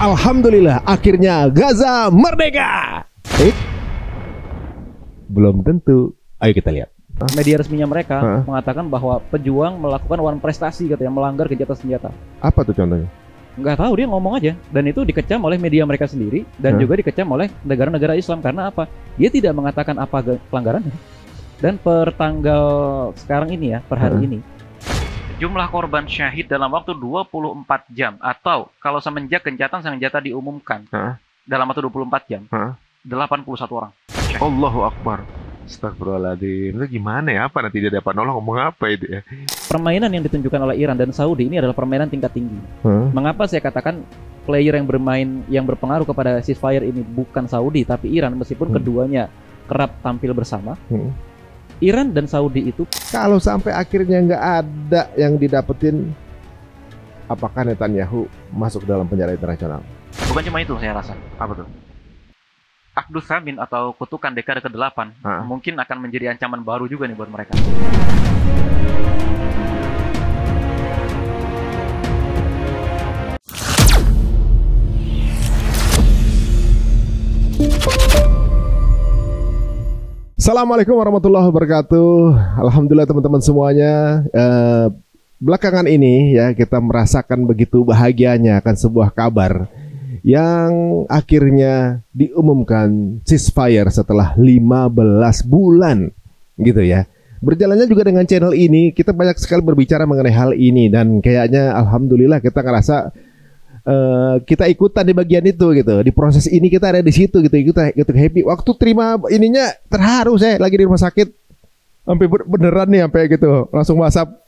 Alhamdulillah, akhirnya Gaza merdeka. Belum tentu. Ayo kita lihat. Media resminya mereka mengatakan bahwa pejuang melakukan one prestasi katanya, melanggar gencatan senjata. Apa tuh contohnya? Nggak tahu, dia ngomong aja. Dan itu dikecam oleh media mereka sendiri dan juga dikecam oleh negara-negara Islam. Karena apa? Dia tidak mengatakan apa pelanggarannya. Dan per tanggal sekarang ini ya, per hari ini, jumlah korban syahid dalam waktu 24 jam atau kalau semenjak gencatan senjata diumumkan dalam waktu 24 jam 81 orang. Allahu Akbar. Astagfirullahaladzim. Itu gimana ya? Apa nanti dia dapat nolong ngomong apa itu ya? Permainan yang ditunjukkan oleh Iran dan Saudi ini adalah permainan tingkat tinggi. Mengapa saya katakan player yang bermain yang berpengaruh kepada ceasefire ini bukan Saudi tapi Iran, meskipun keduanya kerap tampil bersama. Iran dan Saudi itu kalau sampai akhirnya nggak ada yang didapetin, apakah Netanyahu masuk dalam penjara internasional? bukan cuma itu, saya rasa. Apa tuh? Akdus Samin atau kutukan dekade ke-8 mungkin akan menjadi ancaman baru juga nih buat mereka. Assalamualaikum warahmatullahi wabarakatuh. Alhamdulillah teman-teman semuanya. Belakangan ini ya kita merasakan begitu bahagianya akan sebuah kabar yang akhirnya diumumkan ceasefire setelah 15 bulan gitu ya. Berjalannya juga dengan channel ini kita banyak sekali berbicara mengenai hal ini dan kayaknya alhamdulillah kita ngerasa kita ikutan di bagian itu gitu. Di proses ini kita ada di situ gitu, kita happy. Waktu terima ininya terharu, saya lagi di rumah sakit. Sampai beneran nih sampai gitu. Langsung WhatsApp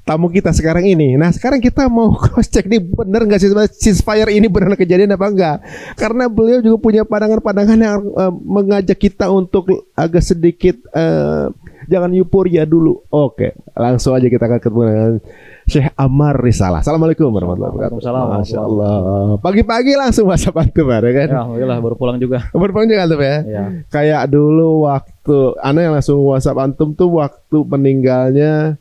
tamu kita sekarang ini. Nah, sekarang kita mau cross check nih bener enggak sih ceasefire ini beneran kejadian apa enggak? Karena beliau juga punya pandangan-pandangan yang mengajak kita untuk agak sedikit jangan euforia dulu. Oke, langsung aja kita akan ketemu dengan Syekh Ammar Risalah. Assalamualaikum warahmatullahi wabarakatuh. Masya Allah. Pagi-pagi langsung WhatsApp antum ya kan? Ya, alhamdulillah baru pulang juga. Baru pulang juga antum ya? Ya. Kayak dulu waktu Ana yang langsung WhatsApp antum tuh waktu meninggalnya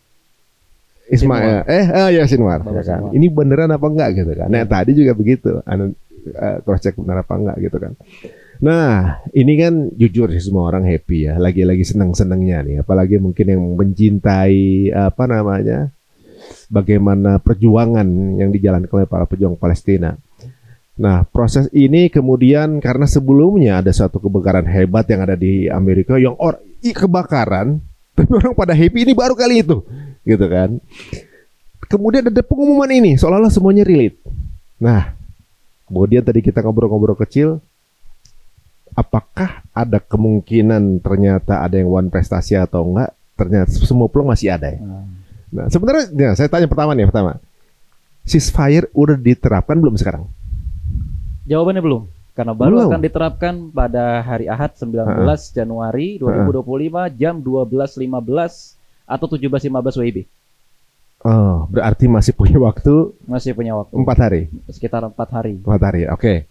Ismail. Ya Sinwar. Ya kan? Ini beneran apa enggak gitu kan? Nah, tadi juga begitu. Ana cross check bener apa enggak gitu kan. Nah, ini kan jujur sih semua orang happy ya. Lagi-lagi seneng-senengnya nih. Apalagi mungkin yang mencintai apa namanya? Bagaimana perjuangan yang dijalankan oleh para pejuang Palestina. Nah, proses ini kemudian karena sebelumnya ada satu kebakaran hebat yang ada di Amerika yang kebakaran, tapi orang pada happy ini baru kali itu, gitu kan. Kemudian ada pengumuman ini, seolah-olah semuanya relate. Nah, kemudian tadi kita ngobrol-ngobrol kecil, apakah ada kemungkinan ternyata ada yang one prestasi atau enggak? Ternyata semua peluang masih ada ya. Nah, sebenarnya saya tanya pertama, ceasefire udah diterapkan belum sekarang? Jawabannya belum, karena baru akan diterapkan pada hari Ahad 19 Januari 2025 jam 12.15 atau 17.15 WIB. Oh, berarti masih punya waktu? Masih punya waktu. 4 hari? Sekitar 4 hari. 4 hari, oke.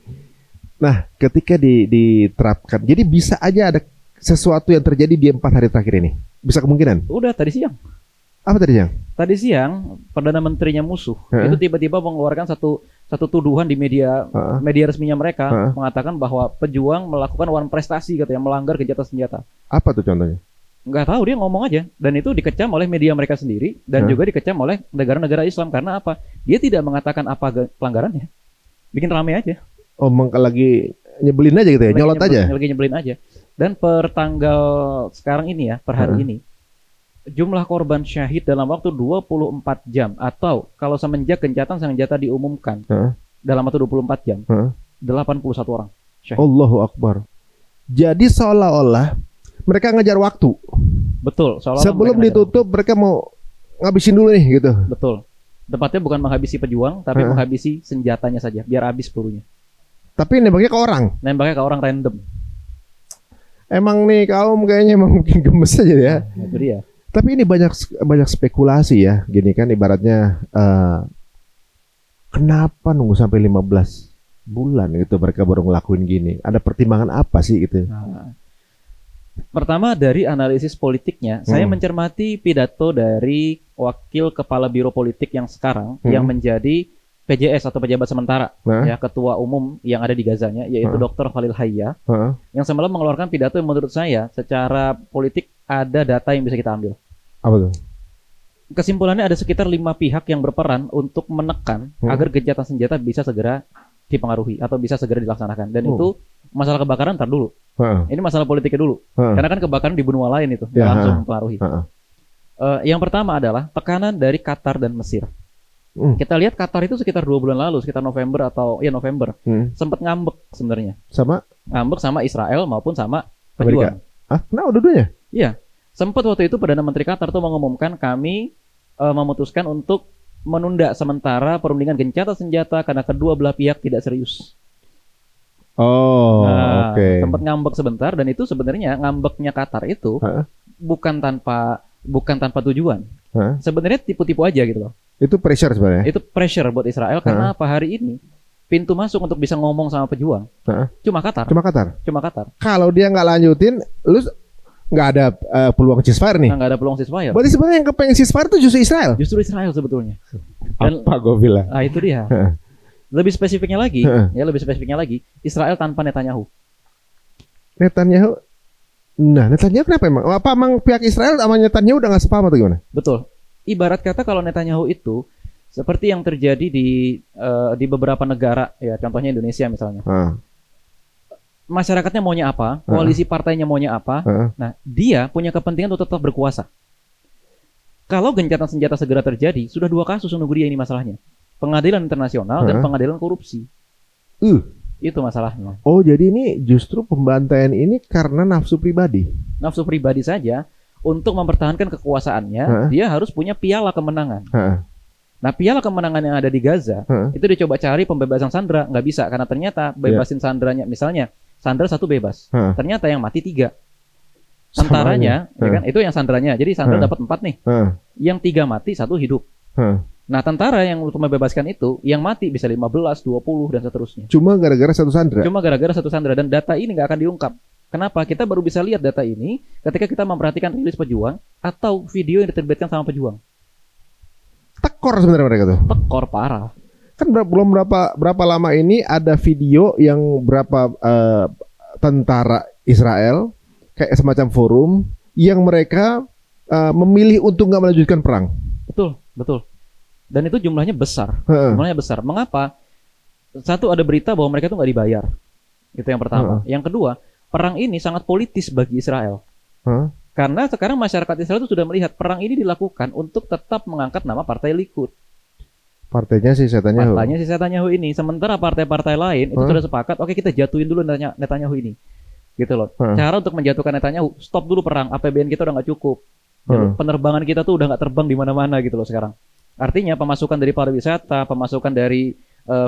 Nah, ketika diterapkan, jadi bisa aja ada sesuatu yang terjadi di 4 hari terakhir ini? Bisa kemungkinan? Udah tadi siang. Apa tadi siang? Tadi siang Perdana Menterinya musuh itu tiba-tiba mengeluarkan satu tuduhan di media resminya mereka mengatakan bahwa pejuang melakukan one prestasi katanya, melanggar gencatan senjata. Apa tuh contohnya? Nggak tahu, dia ngomong aja dan itu dikecam oleh media mereka sendiri dan juga dikecam oleh negara-negara Islam. Karena apa? Dia tidak mengatakan apa pelanggarannya. Bikin rame aja. Oh, lagi nyebelin aja gitu ya, nyolot aja. Lagi nyebelin aja. Dan per tanggal sekarang ini ya, per hari ini, jumlah korban syahid dalam waktu 24 jam atau kalau semenjak gencatan senjata diumumkan dalam waktu 24 jam 81 orang syahid. Allahu Akbar. Jadi seolah-olah mereka ngejar waktu. Betul, sebelum ditutup mereka mau ngabisin dulu nih gitu. Betul. Tepatnya bukan menghabisi pejuang tapi menghabisi senjatanya saja biar habis pelurunya. Tapi nembaknya ke orang. Nembaknya ke orang random. Emang nih kaum kayaknya emang mungkin gemes aja ya. Nah, itu dia. Tapi ini banyak spekulasi ya, gini kan ibaratnya kenapa nunggu sampai 15 bulan gitu mereka baru ngelakuin gini? Ada pertimbangan apa sih gitu? Nah, pertama dari analisis politiknya, saya mencermati pidato dari wakil kepala biro politik yang sekarang yang menjadi PJS atau pejabat sementara, Nah. ya ketua umum yang ada di Gazanya, yaitu Dr. Khalil Hayya, yang semalam mengeluarkan pidato yang menurut saya secara politik ada data yang bisa kita ambil. Apa tuh? Kesimpulannya ada sekitar 5 pihak yang berperan untuk menekan agar gencatan senjata bisa segera dipengaruhi atau bisa segera dilaksanakan. Dan itu masalah kebakaran ntar dulu. Ini masalah politiknya dulu. Karena kan kebakaran di benua lain itu langsung mempengaruhi. Yang pertama adalah tekanan dari Qatar dan Mesir. Kita lihat Qatar itu sekitar 2 bulan lalu, sekitar November November, sempat ngambek sebenarnya. Ngambek sama Israel maupun sama pejuang. Kenapa dua-duanya? Iya, sempat waktu itu Perdana Menteri Qatar tuh mengumumkan kami memutuskan untuk menunda sementara perundingan gencatan senjata karena kedua belah pihak tidak serius. Sempat ngambek sebentar, dan itu sebenarnya ngambeknya Qatar itu bukan tanpa tujuan. Sebenarnya tipu-tipu aja gitu loh. Itu pressure sebenarnya. Itu pressure buat Israel karena apa, hari ini pintu masuk untuk bisa ngomong sama pejuang cuma Qatar. Kalau dia nggak lanjutin, lu nggak ada peluang ceasefire nih. Nggak ada peluang ceasefire. Berarti sebenarnya yang kepengen ceasefire itu justru Israel. Justru Israel sebetulnya. Dan, apa gue bilang? Nah itu dia. Lebih spesifiknya lagi, Israel tanpa Netanyahu. Netanyahu kenapa emang? Apa emang pihak Israel sama Netanyahu udah nggak sepaham atau gimana? Betul. Ibarat kata kalau Netanyahu itu seperti yang terjadi di beberapa negara, ya contohnya Indonesia misalnya. Masyarakatnya maunya apa, koalisi partainya maunya apa. Nah, dia punya kepentingan untuk tetap berkuasa. Kalau gencatan senjata segera terjadi, sudah 2 kasus menunggu dia ini masalahnya. Pengadilan internasional dan pengadilan korupsi. Itu masalahnya. Oh, jadi ini justru pembantaian ini karena nafsu pribadi. Nafsu pribadi saja. Untuk mempertahankan kekuasaannya, dia harus punya piala kemenangan. Nah, piala kemenangan yang ada di Gaza, itu dia coba cari pembebasan sandera, nggak bisa karena ternyata bebasin sanderanya, misalnya sandera 1 bebas, ternyata yang mati 3. Tentaranya, ya kan, itu yang sanderanya. Jadi sandera dapat 4 nih, yang 3 mati, 1 hidup. Nah, tentara yang untuk membebaskan itu, yang mati bisa 15, 20 dan seterusnya. Cuma gara-gara satu sandera. Dan data ini nggak akan diungkap. Kenapa? Kita baru bisa lihat data ini ketika kita memperhatikan rilis pejuang atau video yang diterbitkan sama pejuang. Tekor sebenarnya mereka tuh. Tekor parah. Kan belum berapa lama ini ada video yang berapa tentara Israel kayak semacam forum yang mereka memilih untuk nggak melanjutkan perang. Betul. Dan itu jumlahnya besar. Mengapa? Satu, ada berita bahwa mereka itu nggak dibayar. Itu yang pertama. Yang kedua, perang ini sangat politis bagi Israel. Karena sekarang masyarakat Israel itu sudah melihat perang ini dilakukan untuk tetap mengangkat nama Partai Likud. Partainya si Netanyahu ini. Sementara partai-partai lain itu sudah sepakat, oke, kita jatuhin dulu Netanyahu ini. Gitu loh. Cara untuk menjatuhkan Netanyahu, stop dulu perang, APBN kita udah nggak cukup. Penerbangan kita tuh udah nggak terbang di mana-mana gitu loh sekarang. Artinya pemasukan dari pariwisata, pemasukan dari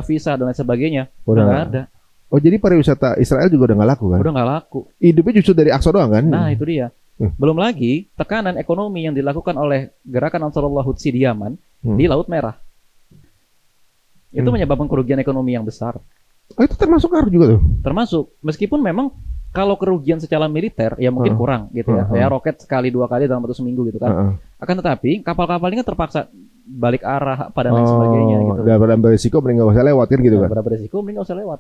visa dan lain sebagainya udah nggak ada. Oh, jadi pariwisata Israel juga udah nggak laku kan? Udah nggak laku. Hidupnya justru dari Aqsa doang kan? Nah, itu dia. Belum lagi tekanan ekonomi yang dilakukan oleh gerakan Ansarullah Hutsi di Yaman di Laut Merah. Itu menyebabkan kerugian ekonomi yang besar. Oh, itu termasuk ngaruh juga tuh? Termasuk. Meskipun memang kalau kerugian secara militer ya mungkin kurang gitu ya. Ya roket sekali 2 kali dalam satu seminggu gitu kan. Akan tetapi kapal-kapal ini terpaksa balik arah pada lain sebagainya gitu. Daripada beresiko mending nggak usah lewat kan gitu kan? Daripada beresiko mending nggak usah lewat.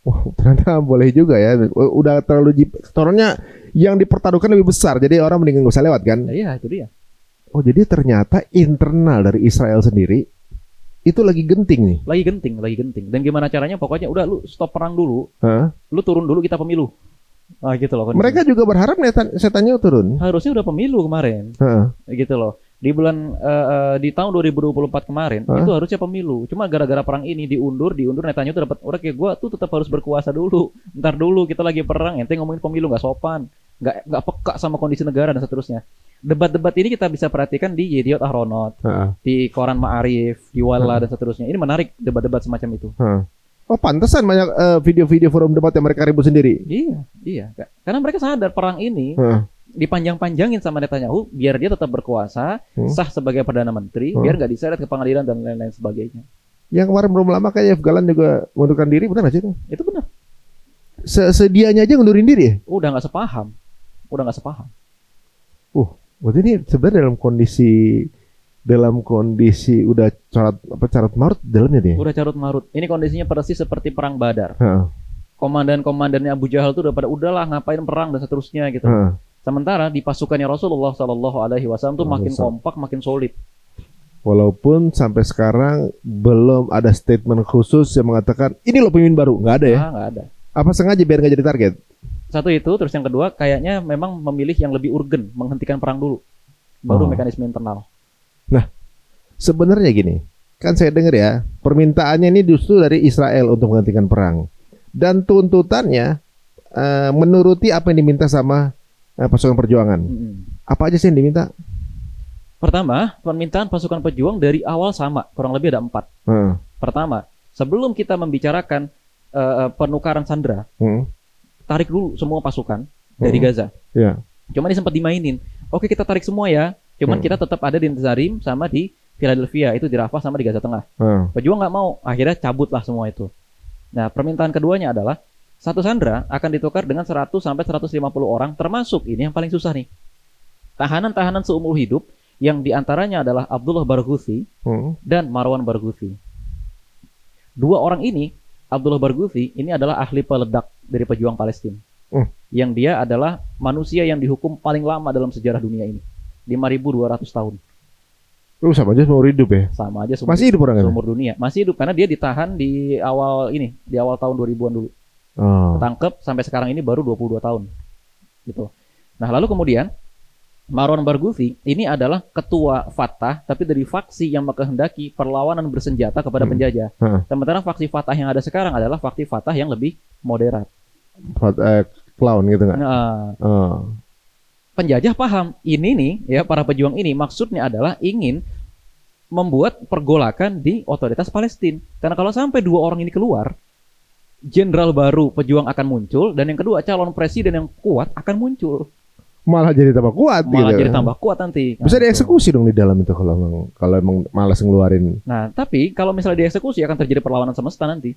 Wah, ternyata boleh juga ya. Udah terlalu toronnya yang dipertaruhkan lebih besar. Jadi orang mending nggak usah lewat kan? Iya, itu dia. Oh, jadi ternyata internal dari Israel sendiri itu lagi genting nih. Lagi genting. Dan gimana caranya? Pokoknya udah lu stop perang dulu. Lu turun dulu, kita pemilu. Nah, gitu loh. Mereka juga berharap Netanyahu turun. Harusnya udah pemilu kemarin. Gitu loh. Di tahun 2024 kemarin itu harusnya pemilu. Cuma gara-gara perang ini diundur Netanyahu tuh dapat udah kayak gua tuh tetap harus berkuasa dulu. Ntar dulu kita lagi perang, ente ngomongin pemilu nggak sopan, nggak peka sama kondisi negara dan seterusnya. Debat-debat ini kita bisa perhatikan di Yediot Ahronot, di Koran Ma'arif, di Walla dan seterusnya. Ini menarik debat-debat semacam itu. Oh, pantesan banyak video-video forum debat yang mereka ribut sendiri. Iya. Karena mereka sadar perang ini dipanjang-panjangin sama Netanyahu biar dia tetap berkuasa, sah sebagai Perdana Menteri, biar nggak diseret ke pengadilan dan lain-lain sebagainya. Yang kemarin belum lama kayak Galan juga mengundurkan diri, benar nggak sih itu? Itu benar. Sedianya aja ngundurin diri ya? Udah nggak sepaham. Berarti ini sebenarnya dalam kondisi dalam kondisi udah carut marut dalamnya dia. Udah carut marut. Ini kondisinya persis seperti perang Badar. Heeh. Komandan-komandannya Abu Jahal tuh udah pada udahlah ngapain perang dan seterusnya gitu. Sementara di pasukannya Rasulullah Shallallahu Alaihi Wasallam tuh makin kompak, makin solid. Walaupun sampai sekarang belum ada statement khusus yang mengatakan ini loh pemimpin baru, nggak ada ya? Nggak ada. Apa sengaja biar nggak jadi target? Satu itu, terus yang kedua kayaknya memang memilih yang lebih urgen, menghentikan perang dulu, baru mekanisme internal. Nah, sebenarnya gini, kan saya dengar ya, permintaannya ini justru dari Israel untuk menghentikan perang. Dan tuntutannya menuruti apa yang diminta sama pasukan perjuangan. Apa aja sih yang diminta? Pertama, permintaan pasukan pejuang dari awal sama, kurang lebih ada 4. Pertama, sebelum kita membicarakan penukaran sandera, tarik dulu semua pasukan dari Gaza. Cuman ini sempat dimainin. Oke, kita tarik semua ya. Cuman kita tetap ada di Netzarim sama di Philadelphia, itu di Rafah sama di Gaza Tengah. Pejuang nggak mau, akhirnya cabutlah semua itu. Nah, permintaan keduanya adalah satu sandera akan ditukar dengan 100 sampai 150 orang, termasuk ini yang paling susah nih. Tahanan-tahanan seumur hidup yang diantaranya adalah Abdullah Barghouthi dan Marwan Barghouthi. Dua orang ini, Abdullah Barghouthi ini adalah ahli peledak dari pejuang Palestina. Yang dia adalah manusia yang dihukum paling lama dalam sejarah dunia ini. 5.200 tahun. Sama aja seumur hidup ya? Sama aja masih hidup orangnya? Seumur dunia. Masih hidup karena dia ditahan di awal tahun 2000-an dulu. Ketangkep sampai sekarang ini baru 22 tahun. Gitu. Nah, lalu kemudian Marwan Barghouthi ini adalah ketua Fatah, tapi dari faksi yang menghendaki perlawanan bersenjata kepada penjajah. Sementara faksi Fatah yang ada sekarang adalah faksi Fatah yang lebih moderat. Clown gitu nggak? Penjajah paham ini nih ya, para pejuang ini maksudnya adalah ingin membuat pergolakan di otoritas Palestina. Karena kalau sampai dua orang ini keluar, jenderal baru pejuang akan muncul, dan yang kedua calon presiden yang kuat akan muncul. Malah jadi tambah kuat. Malah jadi tambah kuat nanti. Bisa dieksekusi dong di dalam itu kalau emang malas ngeluarin. Nah, tapi kalau misalnya dieksekusi akan terjadi perlawanan semesta nanti.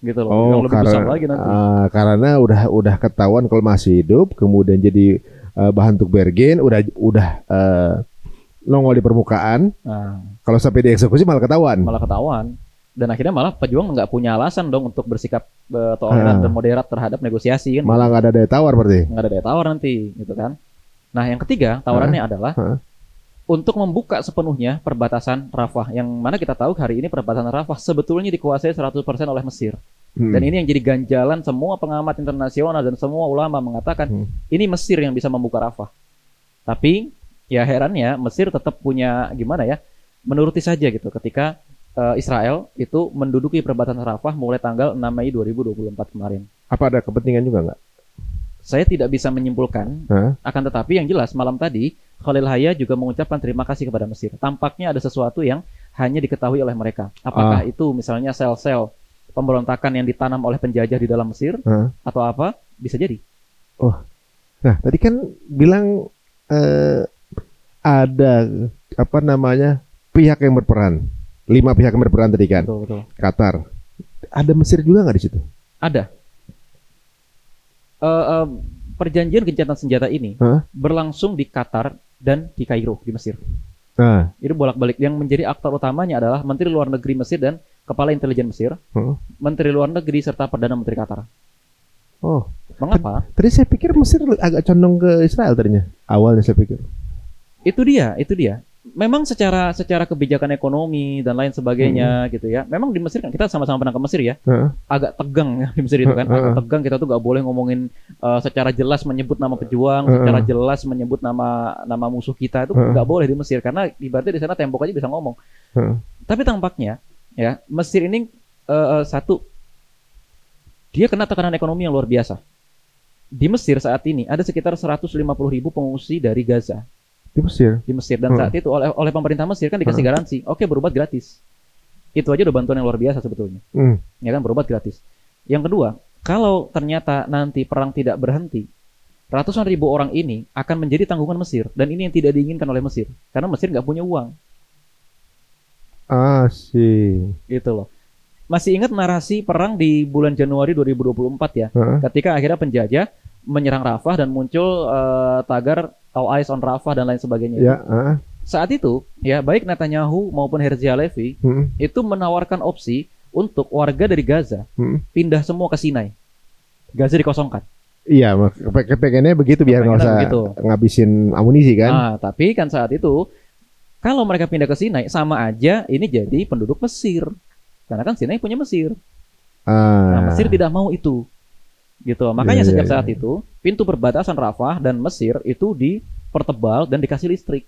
Gitu loh. Yang lebih besar lagi nanti. Karena udah ketahuan kalau masih hidup, kemudian jadi bahan untuk bergen, udah nongol di permukaan. Kalau sampai dieksekusi malah ketahuan. Dan akhirnya malah pejuang nggak punya alasan dong untuk bersikap toleran dan moderat terhadap negosiasi kan. Malah nggak ada daya tawar berarti. Nggak ada daya tawar nanti, gitu kan. Nah, yang ketiga tawarannya adalah untuk membuka sepenuhnya perbatasan Rafah, yang mana kita tahu hari ini perbatasan Rafah sebetulnya dikuasai 100% oleh Mesir. Dan ini yang jadi ganjalan semua pengamat internasional dan semua ulama mengatakan ini Mesir yang bisa membuka Rafah. Tapi ya herannya Mesir tetap punya menuruti saja gitu ketika Israel itu menduduki perbatasan Rafah mulai tanggal 6 Mei 2024 kemarin. Apa ada kepentingan juga nggak? Saya tidak bisa menyimpulkan, akan tetapi yang jelas malam tadi Khalil Haya juga mengucapkan terima kasih kepada Mesir. Tampaknya ada sesuatu yang hanya diketahui oleh mereka. Apakah itu misalnya sel-sel pemberontakan yang ditanam oleh penjajah di dalam Mesir atau apa? Bisa jadi. Nah tadi kan bilang ada pihak yang berperan. 5 pihak yang berperan tadi kan. Betul. Qatar. Ada Mesir juga nggak di situ? Ada. Perjanjian gencatan senjata ini berlangsung di Qatar dan di Kairo di Mesir. Itu bolak-balik. Yang menjadi aktor utamanya adalah Menteri Luar Negeri Mesir dan Kepala Intelijen Mesir, Menteri Luar Negeri serta Perdana Menteri Qatar. Mengapa? Tadi saya pikir Mesir agak condong ke Israel tadinya. Awalnya saya pikir. Itu dia. Memang secara kebijakan ekonomi dan lain sebagainya gitu ya. Memang di Mesir kan kita sama-sama pernah ke Mesir ya. Agak tegang ya di Mesir itu kan. Agak tegang, kita tuh gak boleh ngomongin secara jelas menyebut nama pejuang, secara jelas menyebut nama musuh kita itu gak boleh di Mesir karena ibaratnya di sana tembok aja bisa ngomong. Tapi tampaknya ya Mesir ini satu, dia kena tekanan ekonomi yang luar biasa. Di Mesir saat ini ada sekitar 150.000 pengungsi dari Gaza. Di Mesir dan saat itu oleh pemerintah Mesir kan dikasih garansi, oke, berobat gratis. Itu aja udah bantuan yang luar biasa sebetulnya. Ya kan, berobat gratis. Yang kedua, kalau ternyata nanti perang tidak berhenti, ratusan ribu orang ini akan menjadi tanggungan Mesir, dan ini yang tidak diinginkan oleh Mesir karena Mesir nggak punya uang. Gitu loh. Masih ingat narasi perang di bulan Januari 2024 ya, ketika akhirnya penjajah menyerang Rafah dan muncul tagar All Eyes on Rafah dan lain sebagainya. saat itu ya baik Netanyahu maupun Herzi Halevi itu menawarkan opsi untuk warga dari Gaza pindah semua ke Sinai. Gaza dikosongkan. Iya, kepengennya begitu biar nggak usah ngabisin amunisi kan. Nah, tapi kan saat itu kalau mereka pindah ke Sinai sama aja ini jadi penduduk Mesir. Karena kan Sinai punya Mesir. Nah, Mesir tidak mau itu. Gitu. Makanya sejak saat itu pintu perbatasan Rafah dan Mesir itu dipertebal dan dikasih listrik.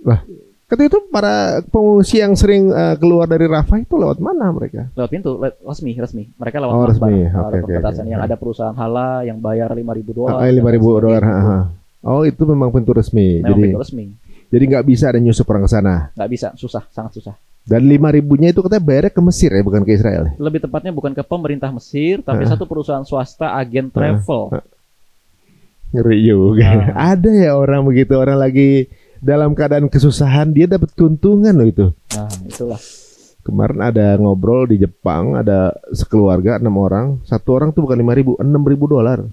Lah, ketika itu para pengungsi yang sering keluar dari Rafah itu lewat mana mereka? Lewat pintu, resmi. Mereka lewat resmi. Perbatasan yang ada perusahaan halal yang bayar $5.000. $5.000. Oh, itu memang pintu resmi. Memang pintu resmi. Jadi nggak bisa ada nyusup orang ke sana. Nggak bisa, susah, sangat susah. Dan 5.000-nya itu katanya bayarnya ke Mesir ya, bukan ke Israel. Lebih tepatnya bukan ke pemerintah Mesir, tapi satu perusahaan swasta agen travel. Ngeri juga. Ada ya orang begitu, orang lagi dalam keadaan kesusahan dia dapat keuntungan loh itu. Nah, itulah. Kemarin ada ngobrol di Jepang, ada sekeluarga 6 orang, satu orang tuh bukan 5.000, $6.000.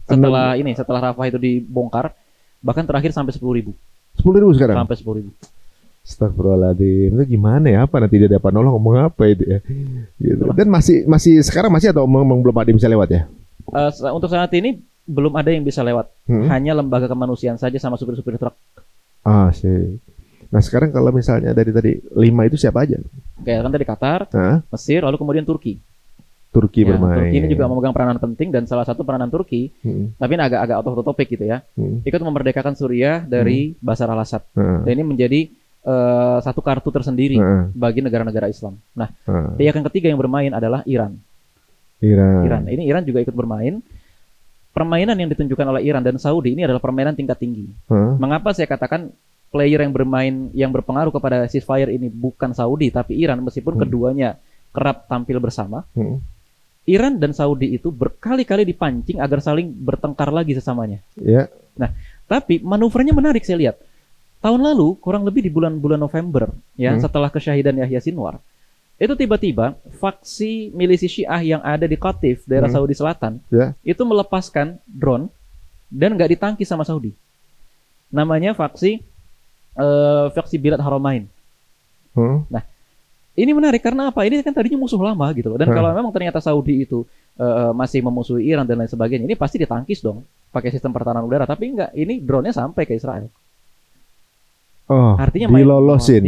Setelah Rafah itu dibongkar, bahkan terakhir sampai 10.000. 10.000 sekarang. Sampai 10.000. Astagfirullahaladzim, itu gimana ya? Apa nanti dia dapat nolong ngomong apa itu ya? Gitu. Dan masih sekarang masih atau memang belum ada yang bisa lewat ya? Untuk saat ini belum ada yang bisa lewat. Hanya lembaga kemanusiaan saja sama supir-supir truk. Sih. Nah sekarang kalau misalnya dari tadi 5 itu siapa aja? Kayak kan tadi Qatar, Mesir, lalu kemudian Turki. Turki bermain. Turki ini juga memegang peranan penting dan salah satu peranan Turki, tapi ini agak out of the topic gitu ya. Ikut memerdekakan Suriah dari Bashar al-Assad. Dan ini menjadi satu kartu tersendiri bagi negara-negara Islam. Nah, pihak yang ketiga yang bermain adalah Iran. Ini Iran juga ikut bermain. Permainan yang ditunjukkan oleh Iran dan Saudi ini adalah permainan tingkat tinggi. Mengapa saya katakan player yang bermain yang berpengaruh kepada ceasefire ini bukan Saudi tapi Iran, meskipun keduanya kerap tampil bersama. Iran dan Saudi itu berkali-kali dipancing agar saling bertengkar lagi sesamanya. Nah, tapi manuvernya menarik saya lihat. Tahun lalu, kurang lebih di bulan-bulan November, ya, setelah kesyahidan Yahya Sinwar, itu tiba-tiba faksi milisi Syiah yang ada di Qatif, daerah Saudi Selatan, itu melepaskan drone dan nggak ditangkis sama Saudi. Namanya faksi Bilad Haramain. Nah, ini menarik karena apa? Ini kan tadinya musuh lama gitu loh. Dan kalau memang ternyata Saudi itu masih memusuhi Iran dan lain sebagainya, ini pasti ditangkis dong pakai sistem pertahanan udara. Tapi enggak, ini drone-nya sampai ke Israel. Artinya dilolosin.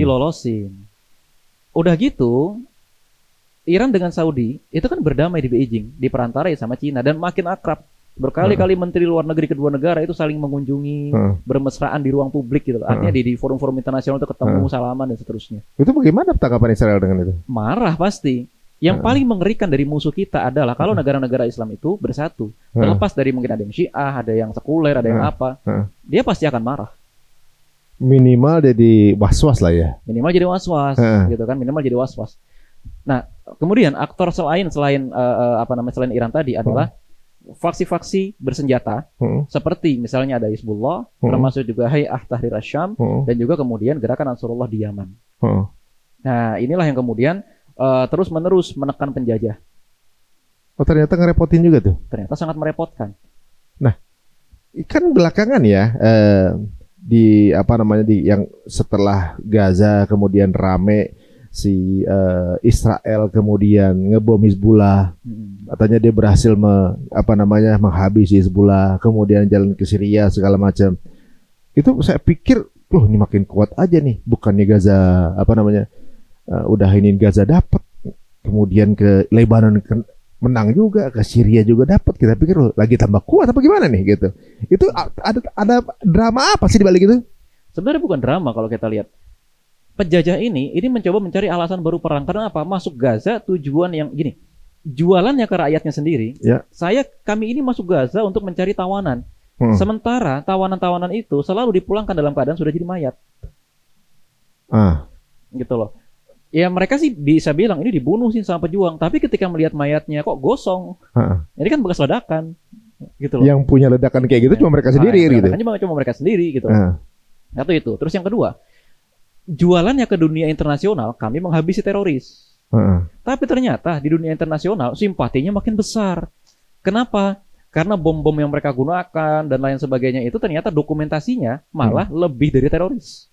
Udah gitu, Iran dengan Saudi itu kan berdamai di Beijing, diperantarai sama Cina dan makin akrab. Berkali-kali menteri luar negeri kedua negara itu saling mengunjungi, bermesraan di ruang publik gitu. Artinya di forum-forum internasional itu ketemu, salaman dan seterusnya. Itu bagaimana tanggapan Israel dengan itu? Marah pasti. Yang paling mengerikan dari musuh kita adalah kalau negara-negara Islam itu bersatu. Terlepas dari mungkin ada yang Syiah, ada yang sekuler, ada yang apa, dia pasti akan marah. Minimal jadi was-was lah ya. Minimal jadi was-was, gitu kan? Minimal jadi was-was. Nah, kemudian aktor selain selain Iran tadi adalah faksi-faksi bersenjata, seperti misalnya ada Hizbullah, termasuk juga Hay'ah Tahrir Asy-Syam, dan juga kemudian Gerakan Ansarullah di Yaman. Nah, inilah yang kemudian terus-menerus menekan penjajah. Oh, ternyata ngerepotin juga tuh. Ternyata sangat merepotkan. Nah, kan belakangan ya di yang setelah Gaza kemudian rame si Israel kemudian ngebom Hizbullah. Katanya dia berhasil menghabisi Hizbullah, kemudian jalan ke Syria segala macam. Itu saya pikir, loh ini makin kuat aja nih. Bukannya Gaza udah ini Gaza dapat, kemudian ke Lebanon menang juga, ke Syria juga dapat. Kita pikir loh, lagi tambah kuat apa gimana nih gitu. Itu ada drama apa sih di balik itu? Sebenarnya bukan drama kalau kita lihat. Penjajah ini mencoba mencari alasan baru perang. Karena apa? Masuk Gaza tujuan yang gini, jualannya ke rakyatnya sendiri. Kami ini masuk Gaza untuk mencari tawanan. Sementara tawanan-tawanan itu selalu dipulangkan dalam keadaan sudah jadi mayat. Gitu loh. Ya mereka sih bisa bilang ini dibunuh sih sama pejuang, tapi ketika melihat mayatnya kok gosong, ini kan bekas ledakan, gitu loh. Yang punya ledakan kayak gitu cuma mereka sendiri, gitu. Cuma mereka sendiri, gitu. Satu itu. Terus yang kedua, jualannya ke dunia internasional, kami menghabisi teroris. Tapi ternyata di dunia internasional simpatinya makin besar. Kenapa? Karena bom-bom yang mereka gunakan dan lain sebagainya itu ternyata dokumentasinya malah lebih dari teroris.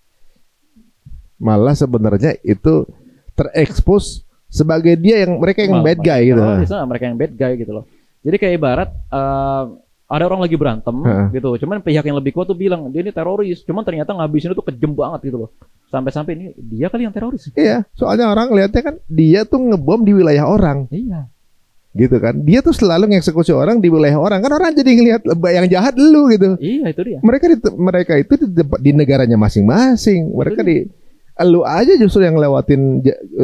Malah sebenarnya itu terekspos sebagai mereka yang bad guy gitu. Mereka yang bad guy gitu loh. Jadi kayak ibarat ada orang lagi berantem gitu. Cuman pihak yang lebih kuat tuh bilang dia ini teroris. Cuman ternyata ngabisin itu kejem banget gitu loh. Sampai-sampai ini dia kali yang teroris. Iya, soalnya orang lihatnya kan dia tuh ngebom di wilayah orang. Iya. Gitu kan. Dia tuh selalu ngeksekusi orang di wilayah orang. Kan orang jadi ngelihat yang jahat lu gitu. Iya, itu dia. Mereka itu di negaranya masing-masing. Mereka lu aja justru yang lewatin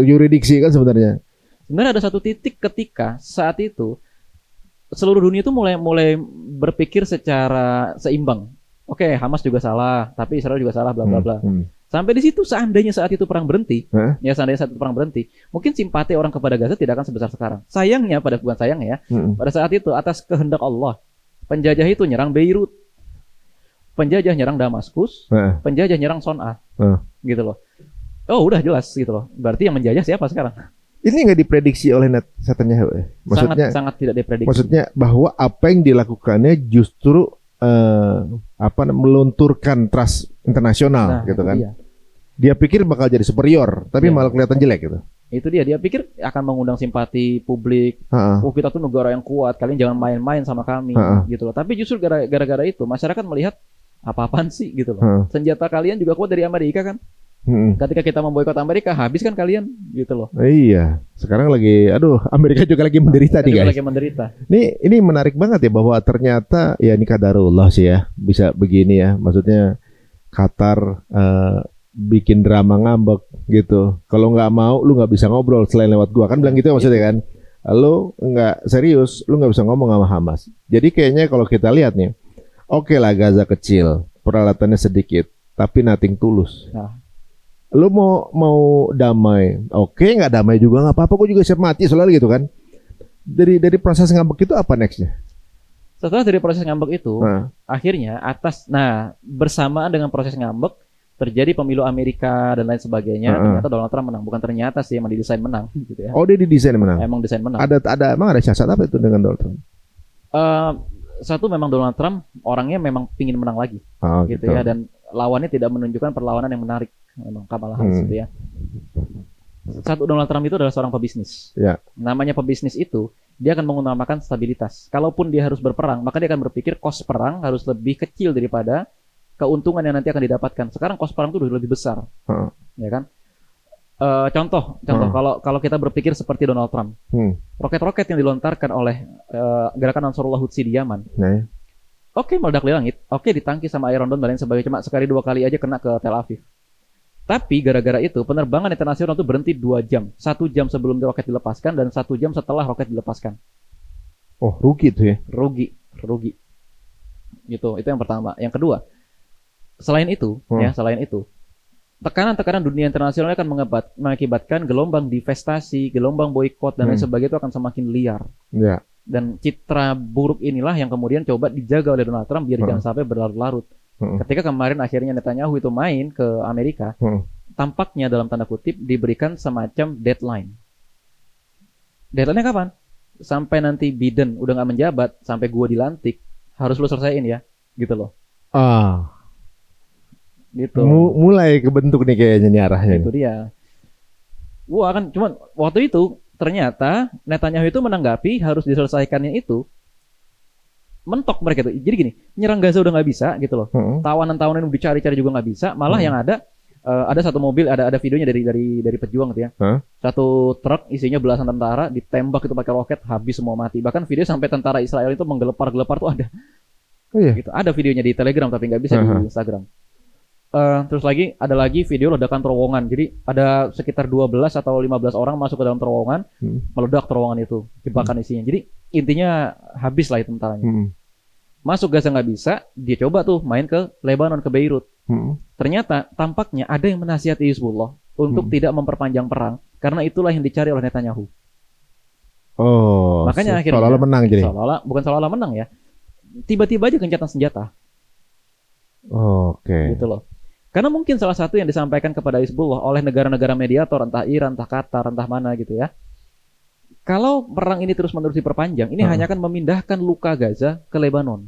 yuridiksi kan sebenarnya. Sebenarnya ada satu titik ketika saat itu seluruh dunia itu mulai berpikir secara seimbang. Oke, Hamas juga salah, tapi Israel juga salah, bla bla bla. Sampai di situ seandainya saat itu perang berhenti, mungkin simpati orang kepada Gaza tidak akan sebesar sekarang. Sayangnya bukan sayangnya ya, pada saat itu atas kehendak Allah, penjajah itu nyerang Beirut, penjajah nyerang Damaskus, penjajah nyerang Son'a, gitu loh. Oh udah jelas gitu loh. Berarti yang menjajah siapa sekarang? Ini nggak diprediksi oleh Netanyahu. Maksudnya sangat tidak diprediksi. Maksudnya bahwa apa yang dilakukannya justru melunturkan trust internasional gitu kan. Iya. Dia pikir bakal jadi superior, tapi malah kelihatan jelek gitu. Itu dia pikir akan mengundang simpati publik. Oh kita tuh negara yang kuat, kalian jangan main-main sama kami gitu loh. Tapi justru gara-gara itu masyarakat melihat apa-apaan sih gitu loh. Senjata kalian juga kuat dari Amerika kan. Ketika kita memboikot Amerika, habis kan kalian gitu loh. Iya, sekarang lagi, Amerika juga lagi menderita nih guys. Lagi menderita. Ini menarik banget ya bahwa ternyata ya ini qadarullah sih ya, bisa begini ya. Maksudnya Qatar bikin drama ngambek gitu. Kalau nggak mau, lu nggak bisa ngobrol selain lewat gua kan bilang gitu ya maksudnya kan. Lu nggak serius, lu nggak bisa ngomong sama Hamas. Jadi kayaknya kalau kita lihat nih, oke lah Gaza kecil, peralatannya sedikit, tapi nothing tulus. Lu mau damai, oke, nggak damai juga nggak apa-apa, gue juga siap mati selalu gitu kan. Dari proses ngambek itu apa nextnya? Setelah dari proses ngambek itu, akhirnya bersamaan dengan proses ngambek terjadi pemilu Amerika dan lain sebagainya. Ternyata Donald Trump menang, bukan ternyata sih, emang didesain menang gitu ya. Oh, dia didesain menang. Emang desain menang. Emang ada siasat apa itu dengan Donald Trump? Satu memang Donald Trump orangnya memang pingin menang lagi, gitu ya, dan lawannya tidak menunjukkan perlawanan yang menarik. Memang Kamala Harris gitu ya. Satu, Donald Trump itu adalah seorang pebisnis. Namanya pebisnis itu, dia akan mengutamakan stabilitas. Kalaupun dia harus berperang, maka dia akan berpikir kos perang harus lebih kecil daripada keuntungan yang nanti akan didapatkan. Sekarang kos perang itu udah lebih besar, ya kan? Contoh, kalau kita berpikir seperti Donald Trump, roket-roket yang dilontarkan oleh gerakan Ansarullah Hutsi di Yaman, oke meledak di langit, oke ditangkis sama Iron Dome dan lain sebagainya, cuma sekali dua kali aja kena ke Tel Aviv. Tapi gara-gara itu penerbangan internasional itu berhenti 2 jam. 1 jam sebelum roket dilepaskan dan 1 jam setelah roket dilepaskan. Oh, rugi tuh ya? Rugi. Gitu, itu yang pertama. Yang kedua, selain itu, tekanan-tekanan dunia internasional akan mengakibatkan gelombang divestasi, gelombang boikot dan lain sebagainya itu akan semakin liar. Dan citra buruk inilah yang kemudian coba dijaga oleh Donald Trump biar jangan sampai berlarut-larut. Ketika kemarin akhirnya Netanyahu itu main ke Amerika, tampaknya dalam tanda kutip diberikan semacam deadline. Deadline-nya kapan? Sampai nanti Biden udah nggak menjabat, sampai gua dilantik, harus lu selesaiin ya, gitu loh. Gitu. Mulai kebentuk nih kayaknya nih arahnya. Itu dia. Wah kan, cuman waktu itu ternyata Netanyahu itu menanggapi harus diselesaikannya itu. Mentok mereka tuh. Jadi gini, nyerang Gaza udah nggak bisa gitu loh. Tawanan-tawanan yang dicari-cari juga nggak bisa. Malah yang ada satu mobil, ada videonya dari pejuang gitu ya. Satu truk isinya belasan tentara ditembak itu pakai roket, habis semua mati. Bahkan video sampai tentara Israel itu menggelepar-gelepar tuh ada. Gitu. Ada videonya di Telegram tapi nggak bisa di Instagram. Terus ada lagi video ledakan terowongan. Jadi ada sekitar 12 atau 15 orang masuk ke dalam terowongan, meledak terowongan itu, jebakan isinya. Jadi intinya habis lah itu tentaranya. Masuk Gaza nggak bisa, dia coba tuh main ke Lebanon, ke Beirut. Ternyata tampaknya ada yang menasihati Hizbullah untuk tidak memperpanjang perang, karena itulah yang dicari oleh Netanyahu. Makanya akhirnya seolah-olah menang jadi. Bukan seolah-olah menang ya. Tiba-tiba aja gencatan senjata. Gitu loh. Karena mungkin salah satu yang disampaikan kepada Hizbullah oleh negara-negara mediator, entah Iran, entah Qatar, entah mana gitu ya. Kalau perang ini terus-menerus diperpanjang, ini hanya akan memindahkan luka Gaza ke Lebanon.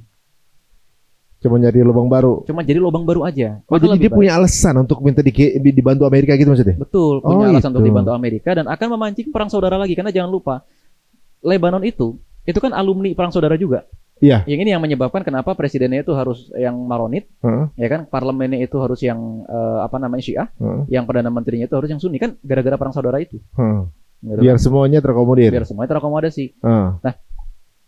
Cuma jadi lubang baru. Cuma jadi lubang baru aja. Oh, jadi dia punya alasan untuk minta dibantu Amerika gitu maksudnya? Betul, punya alasan untuk dibantu Amerika dan akan memancing perang saudara lagi. Karena jangan lupa, Lebanon itu kan alumni perang saudara juga. Iya. Yang ini yang menyebabkan kenapa presidennya itu harus yang Maronit, ya kan, parlemennya itu harus yang Syiah, yang perdana menterinya itu harus yang Sunni, kan gara-gara perang saudara itu. Gitu biar kan? Semuanya terakomodir. Biar semuanya terakomodasi. Nah,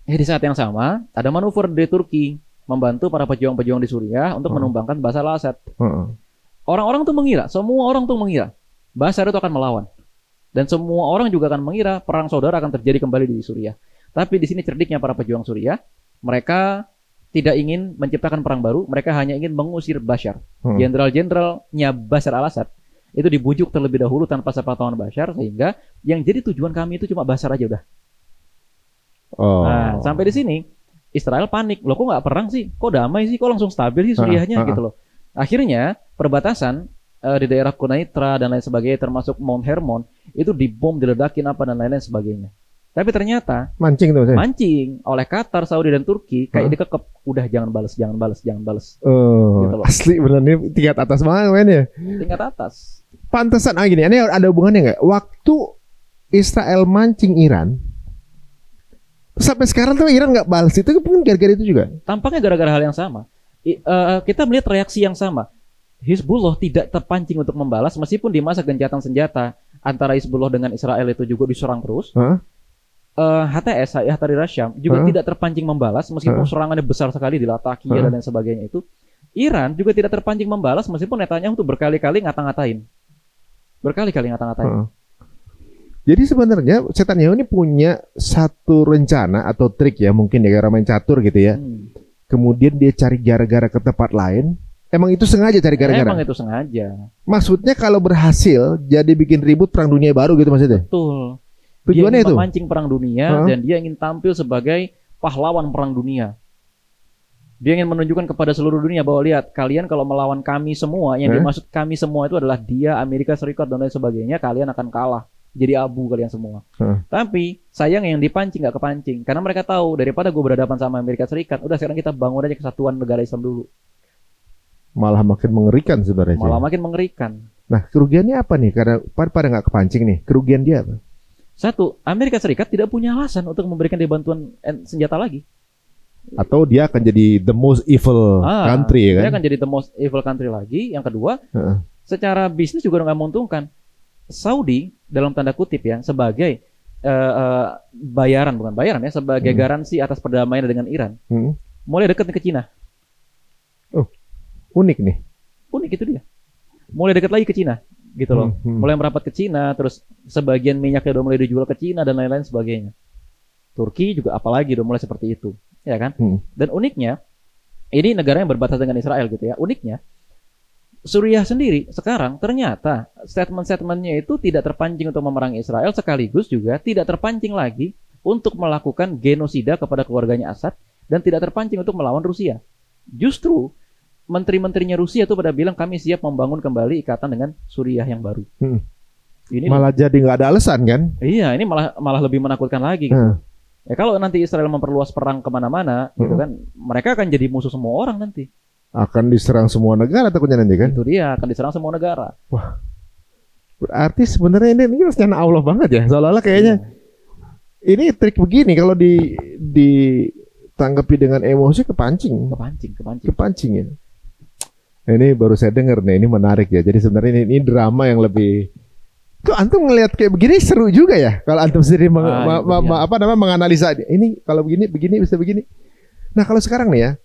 di saat yang sama ada manuver dari Turki membantu para pejuang-pejuang di Suriah untuk menumbangkan Bashar al-Assad. Orang-orang tuh mengira, semua orang tuh mengira Bashar itu akan melawan. Dan semua orang juga akan mengira perang saudara akan terjadi kembali di Suriah. Tapi di sini cerdiknya para pejuang Suriah, mereka tidak ingin menciptakan perang baru, mereka hanya ingin mengusir Bashar. Jenderal-jenderalnya Bashar al-Assad itu dibujuk terlebih dahulu tanpa sepengetahuan Bashar, sehingga yang jadi tujuan kami itu cuma Bashar aja udah. Nah, sampai di sini Israel panik, loh kok nggak perang sih, kok damai sih, kok langsung stabil sih Suriahnya gitu loh. Akhirnya perbatasan di daerah Quneitra dan lain sebagainya, termasuk Mount Hermon itu dibom, diledakin apa dan lain-lain sebagainya. Tapi ternyata mancing oleh Qatar, Saudi dan Turki, kayak dikekep, udah jangan balas. Gitu loh. Asli benar ini tingkat atas banget mainnya. Tingkat atas. Pantesan gini, ini ada hubungannya nggak? Waktu Israel mancing Iran, sampai sekarang tuh Iran nggak balas, itu mungkin gara-gara itu juga. Tampaknya gara-gara hal yang sama. Kita melihat reaksi yang sama. Hizbullah tidak terpancing untuk membalas meskipun di masa gencatan senjata antara Hizbullah dengan Israel itu juga diserang terus. HTS, Hayat Tahrir Syam juga tidak terpancing membalas meskipun serangannya besar sekali di Latakia dan lain sebagainya itu. Iran juga tidak terpancing membalas meskipun Netanyahu untuk berkali-kali ngata-ngatain. Jadi sebenarnya Netanyahu ini punya satu rencana atau trik ya, mungkin ya, cara main catur gitu ya. Kemudian dia cari gara-gara ke tempat lain. Emang itu sengaja cari gara-gara? Emang itu sengaja. Maksudnya kalau berhasil jadi bikin ribut perang dunia baru gitu maksudnya? Betul. Tujuannya dia ingin memancing perang dunia dan dia ingin tampil sebagai pahlawan perang dunia. Dia ingin menunjukkan kepada seluruh dunia bahwa lihat, kalian kalau melawan kami semua, yang dimaksud kami semua itu adalah dia, Amerika Serikat dan lain sebagainya, kalian akan kalah. Jadi abu kalian semua. Tapi sayang yang dipancing gak kepancing. Karena mereka tahu daripada gue berhadapan sama Amerika Serikat, udah sekarang kita bangun aja kesatuan negara Islam dulu. Malah makin mengerikan sebenarnya. Makin mengerikan. Nah, kerugiannya apa nih? Karena pada gak kepancing nih. Kerugian dia apa? Satu, Amerika Serikat tidak punya alasan untuk memberikan dia bantuan senjata lagi. Atau dia akan jadi the most evil country kan? Dia akan jadi the most evil country lagi. Yang kedua, secara bisnis juga nggak menguntungkan. Saudi dalam tanda kutip ya sebagai bukan bayaran ya, sebagai garansi atas perdamaian dengan Iran, mulai dekat ke Cina. Oh, unik nih. Unik itu dia. Mulai dekat lagi ke Cina. Gitu loh, mulai merapat ke Cina, terus sebagian minyaknya udah mulai dijual ke Cina dan lain-lain sebagainya. Turki juga apalagi udah mulai seperti itu, ya kan? Dan uniknya, ini negara yang berbatasan dengan Israel gitu ya. Uniknya, Suriah sendiri sekarang ternyata statement-statementnya itu tidak terpancing untuk memerangi Israel, sekaligus juga tidak terpancing lagi untuk melakukan genosida kepada keluarganya Assad dan tidak terpancing untuk melawan Rusia. Justru menteri-menterinya Rusia tuh pada bilang kami siap membangun kembali ikatan dengan Suriah yang baru. Ini malah jadi nggak ada alasan kan? Iya, ini malah lebih menakutkan lagi. Gitu. Ya kalau nanti Israel memperluas perang kemana-mana, gitu kan, mereka akan jadi musuh semua orang nanti. Akan diserang semua negara takutnya nanti kan? Itu dia, akan diserang semua negara. Wah, berarti sebenarnya ini rencana Allah banget ya. Seolah-olah kayaknya ini trik begini kalau ditanggapi dengan emosi kepancing ya. Ini baru saya dengar nih, ini menarik ya. Jadi sebenarnya ini drama yang lebih. Tuh antum ngelihat kayak begini seru juga ya. Kalau antum sendiri menganalisa ini kalau begini bisa begini. Nah kalau sekarang nih ya,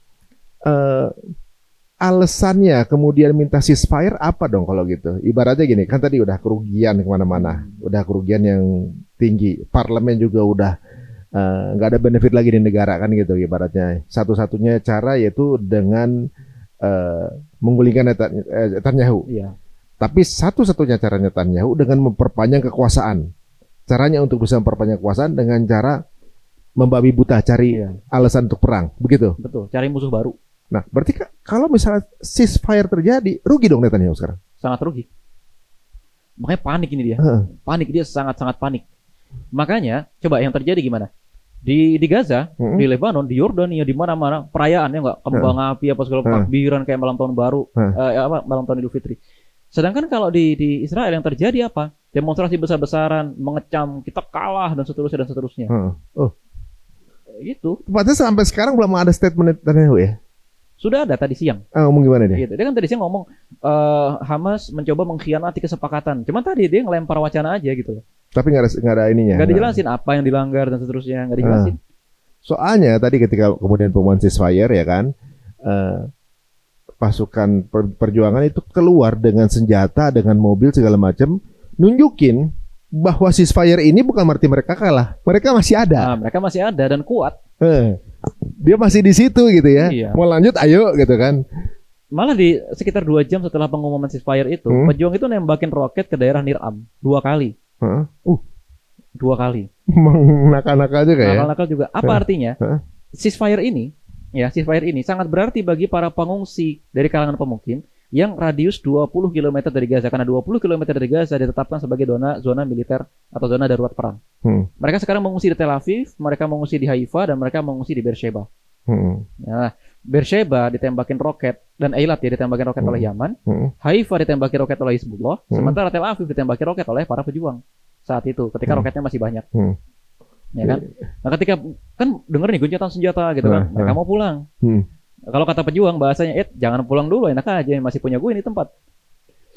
alasannya kemudian minta ceasefire apa dong kalau gitu? Ibaratnya gini, kan tadi udah kerugian kemana-mana, udah kerugian yang tinggi. Parlemen juga udah nggak ada benefit lagi di negara kan gitu. Ibaratnya satu-satunya cara yaitu dengan menggulingkan Netanyahu. Iya. Tapi satu-satunya cara Netanyahu dengan memperpanjang kekuasaan. Caranya untuk bisa memperpanjang kekuasaan dengan cara membabi buta, cari alasan untuk perang. Begitu? Betul, cari musuh baru. Nah, berarti kalau misalnya ceasefire terjadi, rugi dong Netanyahu sekarang? Sangat rugi. Makanya panik ini dia. Panik, dia sangat-sangat panik. Makanya coba yang terjadi gimana? Di Gaza, di Lebanon, di Yordania, di mana-mana perayaannya nggak kembang api apa segala takbiran kayak malam tahun baru, malam tahun Idul Fitri. Sedangkan kalau di Israel yang terjadi apa? Demonstrasi besar-besaran, mengecam kita kalah dan seterusnya. Gitu. Tepatnya sampai sekarang belum ada statement Netanyahu ya? Sudah ada tadi siang. Ngomong gimana dia? Gitu. Dia kan tadi siang ngomong Hamas mencoba mengkhianati kesepakatan. Cuman tadi dia ngelempar wacana aja gitu. Tapi nggak ada ininya. Nggak dijelasin apa yang dilanggar dan seterusnya, nggak dijelasin. Soalnya tadi ketika kemudian pengumuman ceasefire ya kan, pasukan perjuangan itu keluar dengan senjata, dengan mobil segala macam, nunjukin bahwa ceasefire ini bukan berarti mereka kalah, mereka masih ada. Mereka masih ada dan kuat. Dia masih di situ gitu ya. Iya. Mau lanjut, ayo gitu kan. Malah di sekitar 2 jam setelah pengumuman ceasefire itu, pejuang itu nembakin roket ke daerah Niram 2 kali. 2 kali. Nakal-nakal juga ya. Nakal-nakal juga. Apa artinya? Ceasefire ini sangat berarti bagi para pengungsi dari kalangan pemukim yang radius 20 km dari Gaza. Karena 20 km dari Gaza ditetapkan sebagai zona militer atau zona darurat perang. Mereka sekarang mengungsi di Tel Aviv, mereka mengungsi di Haifa, dan mereka mengungsi di Beersheba. Nah, Beersheba ditembakin roket, dan Eilat ya ditembakin roket oleh Yaman. Haifa ditembakin roket oleh Hizbullah. Sementara Tel Aviv ditembakin roket oleh para pejuang saat itu, ketika roketnya masih banyak. Ya kan? Nah, ketika kan denger nih gencatan senjata gitu kan, mereka mau pulang. Kalau kata pejuang bahasanya, jangan pulang dulu, enak aja, masih punya gue ini tempat.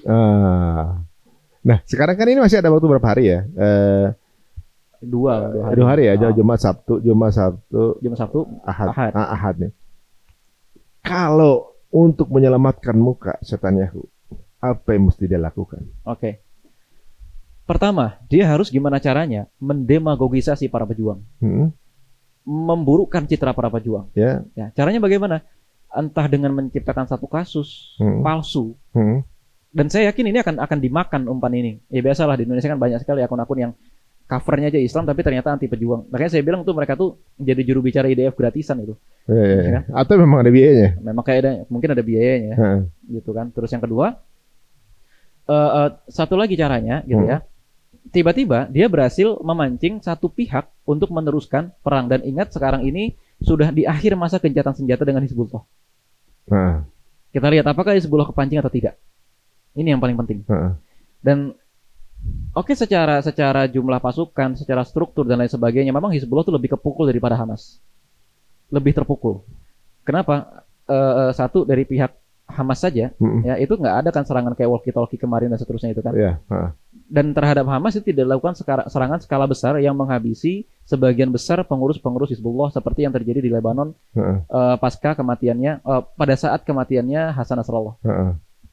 Nah, sekarang kan ini masih ada waktu berapa hari ya? 2 hari ya, Jumat Sabtu, Ahad nih. Kalau untuk menyelamatkan muka Netanyahu, apa yang mesti dia lakukan? Oke. Pertama, dia harus gimana caranya mendemagogisasi para pejuang, memburukkan citra para pejuang. Ya, caranya bagaimana? Entah dengan menciptakan satu kasus palsu. Dan saya yakin ini akan dimakan umpan ini. Ya biasalah di Indonesia kan banyak sekali akun-akun yang covernya aja Islam tapi ternyata anti pejuang. Makanya saya bilang tuh mereka tuh jadi juru bicara IDF gratisan itu. Ya kan? Atau memang ada biayanya? Memang mungkin ada biayanya, gitu kan. Terus yang kedua, satu lagi caranya, gitu ya. Tiba-tiba dia berhasil memancing satu pihak untuk meneruskan perang. Dan ingat sekarang ini sudah di akhir masa gencatan senjata dengan Hizbullah. Kita lihat apakah Hizbullah kepancing atau tidak. Ini yang paling penting. Dan oke, secara jumlah pasukan, secara struktur dan lain sebagainya, memang Hizbullah itu lebih kepukul daripada Hamas. Lebih terpukul. Kenapa? Satu, dari pihak Hamas saja, ya itu nggak ada kan serangan kayak walkie-talkie kemarin dan seterusnya itu kan. Dan terhadap Hamas itu tidak dilakukan serangan skala besar yang menghabisi sebagian besar pengurus-pengurus Hizbullah seperti yang terjadi di Lebanon pasca kematiannya, pada saat kematiannya Hasan Nasrallah.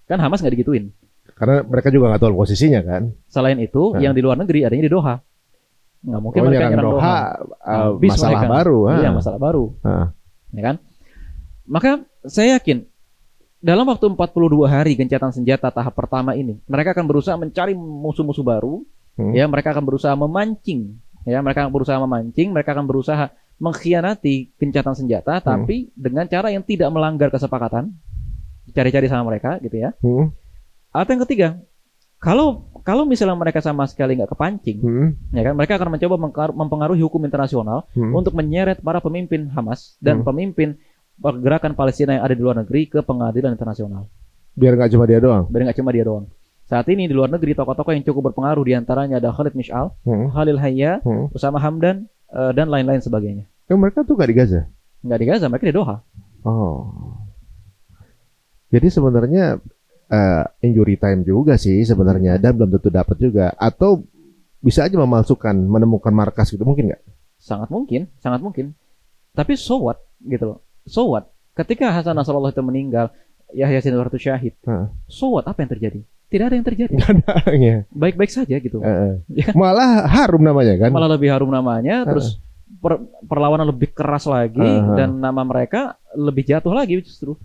Kan Hamas nggak digituin. Karena mereka juga nggak tahu posisinya kan. Selain itu, yang di luar negeri adanya di Doha. Nggak mungkin mereka nyerang Doha. Masalah baru. Iya, masalah baru. Ya kan? Maka saya yakin dalam waktu 42 hari gencatan senjata tahap pertama ini, mereka akan berusaha mencari musuh-musuh baru. Ya, mereka akan berusaha memancing. Ya, mereka akan berusaha mengkhianati gencatan senjata, tapi dengan cara yang tidak melanggar kesepakatan. Cari-cari sama mereka, gitu ya. Atau yang ketiga, kalau misalnya mereka sama sekali nggak kepancing, ya kan, mereka akan mencoba mempengaruhi hukum internasional untuk menyeret para pemimpin Hamas dan pemimpin pergerakan Palestina yang ada di luar negeri ke pengadilan internasional. Biar nggak cuma dia doang. Saat ini di luar negeri tokoh-tokoh yang cukup berpengaruh diantaranya ada Khalid Mish'al, Khalil Hayya, Usama Hamdan, dan lain-lain sebagainya. Mereka tuh nggak di Gaza? Nggak di Gaza, mereka di Doha. Jadi sebenarnya injury time juga sih sebenarnya, dan belum tentu dapat juga. Atau bisa aja menemukan markas gitu, mungkin nggak? Sangat mungkin. Tapi so what gitu loh. So what? Ketika Hasan Nasrallah itu meninggal, Yahya Sinwar itu syahid. So what? Apa yang terjadi? Tidak ada yang terjadi. Baik-baik saja gitu. Ya kan? Malah harum namanya kan? Malah lebih harum namanya. Terus perlawanan lebih keras lagi, dan nama mereka lebih jatuh lagi justru.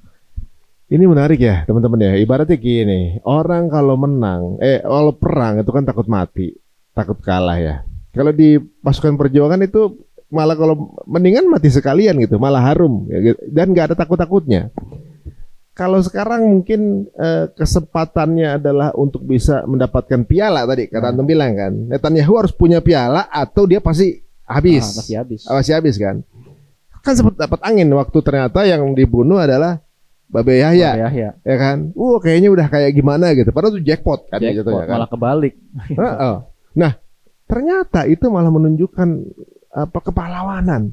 Ini menarik ya teman-teman ya. Ibaratnya gini, orang kalau menang, kalau perang itu kan takut mati, takut kalah ya. Kalau di pasukan perjuangan itu malah kalau mendingan mati sekalian gitu, malah harum ya, dan nggak ada takut-takutnya. kalau sekarang mungkin kesempatannya adalah untuk bisa mendapatkan piala tadi kata Antum bilang kan. Netanyahu harus punya piala atau dia pasti habis. Masih habis kan. Kan sempat dapat angin waktu ternyata yang dibunuh adalah Babe Yahya. Ya kan. Kayaknya udah kayak gimana gitu. Padahal itu jackpot kan gitu ya kan. Malah kebalik. Nah, ternyata itu malah menunjukkan kepahlawanan.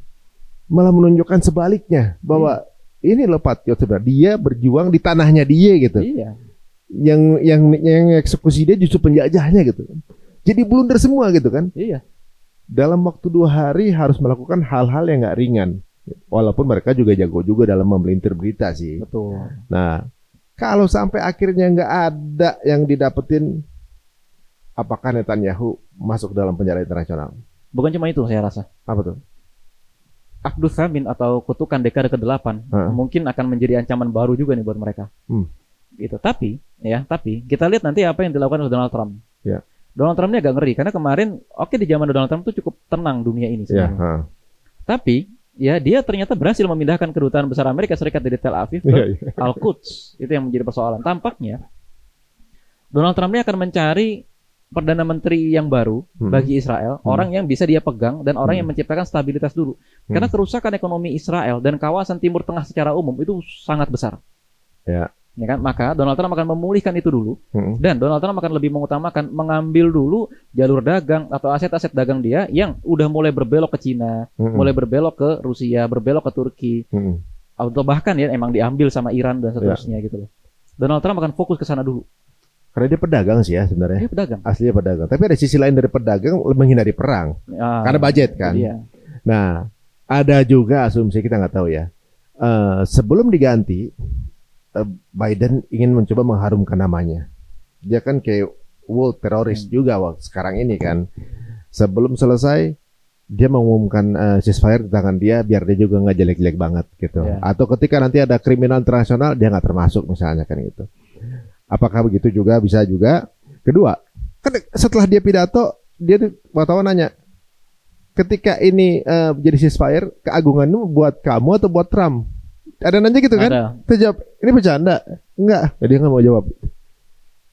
Malah menunjukkan sebaliknya bahwa ini loh patriot sebenarnya. Dia berjuang di tanahnya dia gitu. Iya. Yang eksekusi dia justru penjajahnya gitu. Jadi blunder semua gitu kan. Iya. Dalam waktu 2 hari harus melakukan hal-hal yang nggak ringan. Walaupun mereka juga jago juga dalam memelintir berita sih. Betul. Nah, kalau sampai akhirnya nggak ada yang didapetin, apakah Netanyahu masuk dalam penjara internasional? Bukan cuma itu saya rasa. Apa tuh? Akdus Samin atau kutukan dekade ke-8 mungkin akan menjadi ancaman baru juga nih buat mereka. Gitu. Tapi kita lihat nanti apa yang dilakukan oleh Donald Trump. Yeah. Donald Trump ini agak ngeri karena kemarin di zaman Donald Trump itu cukup tenang dunia ini sebenarnya. Tapi ya dia ternyata berhasil memindahkan kedutaan besar Amerika Serikat dari Tel Aviv ke Al-Quds. Itu yang menjadi persoalan. Tampaknya Donald Trump ini akan mencari Perdana Menteri yang baru bagi Israel, orang yang bisa dia pegang dan orang yang menciptakan stabilitas dulu. Karena kerusakan ekonomi Israel dan kawasan Timur Tengah secara umum itu sangat besar. Ya kan? Maka Donald Trump akan memulihkan itu dulu. Dan Donald Trump akan lebih mengutamakan mengambil dulu jalur dagang atau aset-aset dagang dia yang udah mulai berbelok ke Cina, mulai berbelok ke Rusia, berbelok ke Turki. Atau bahkan ya emang diambil sama Iran dan seterusnya gitu loh. Donald Trump akan fokus ke sana dulu. Karena dia pedagang sih ya sebenarnya. Dia pedagang. Aslinya pedagang. Tapi ada sisi lain dari pedagang menghindari perang. Karena budget kan. Iya. Nah, ada juga asumsi kita nggak tahu ya. Sebelum diganti, Biden ingin mencoba mengharumkan namanya. Dia kan kayak world teroris juga waktu sekarang ini kan. Sebelum selesai, dia mengumumkan ceasefire di tangan dia biar dia juga nggak jelek-jelek banget gitu. Yeah. Atau ketika nanti ada kriminal internasional, dia nggak termasuk misalnya kan gitu. Apakah begitu juga? Bisa juga. Kedua, kan setelah dia pidato, dia wartawan nanya, ketika ini jadi ceasefire, keagungan itu buat kamu atau buat Trump? Ada nanya gitu kan? Kita jawab, ini bercanda? Enggak. Jadi dia nggak mau jawab.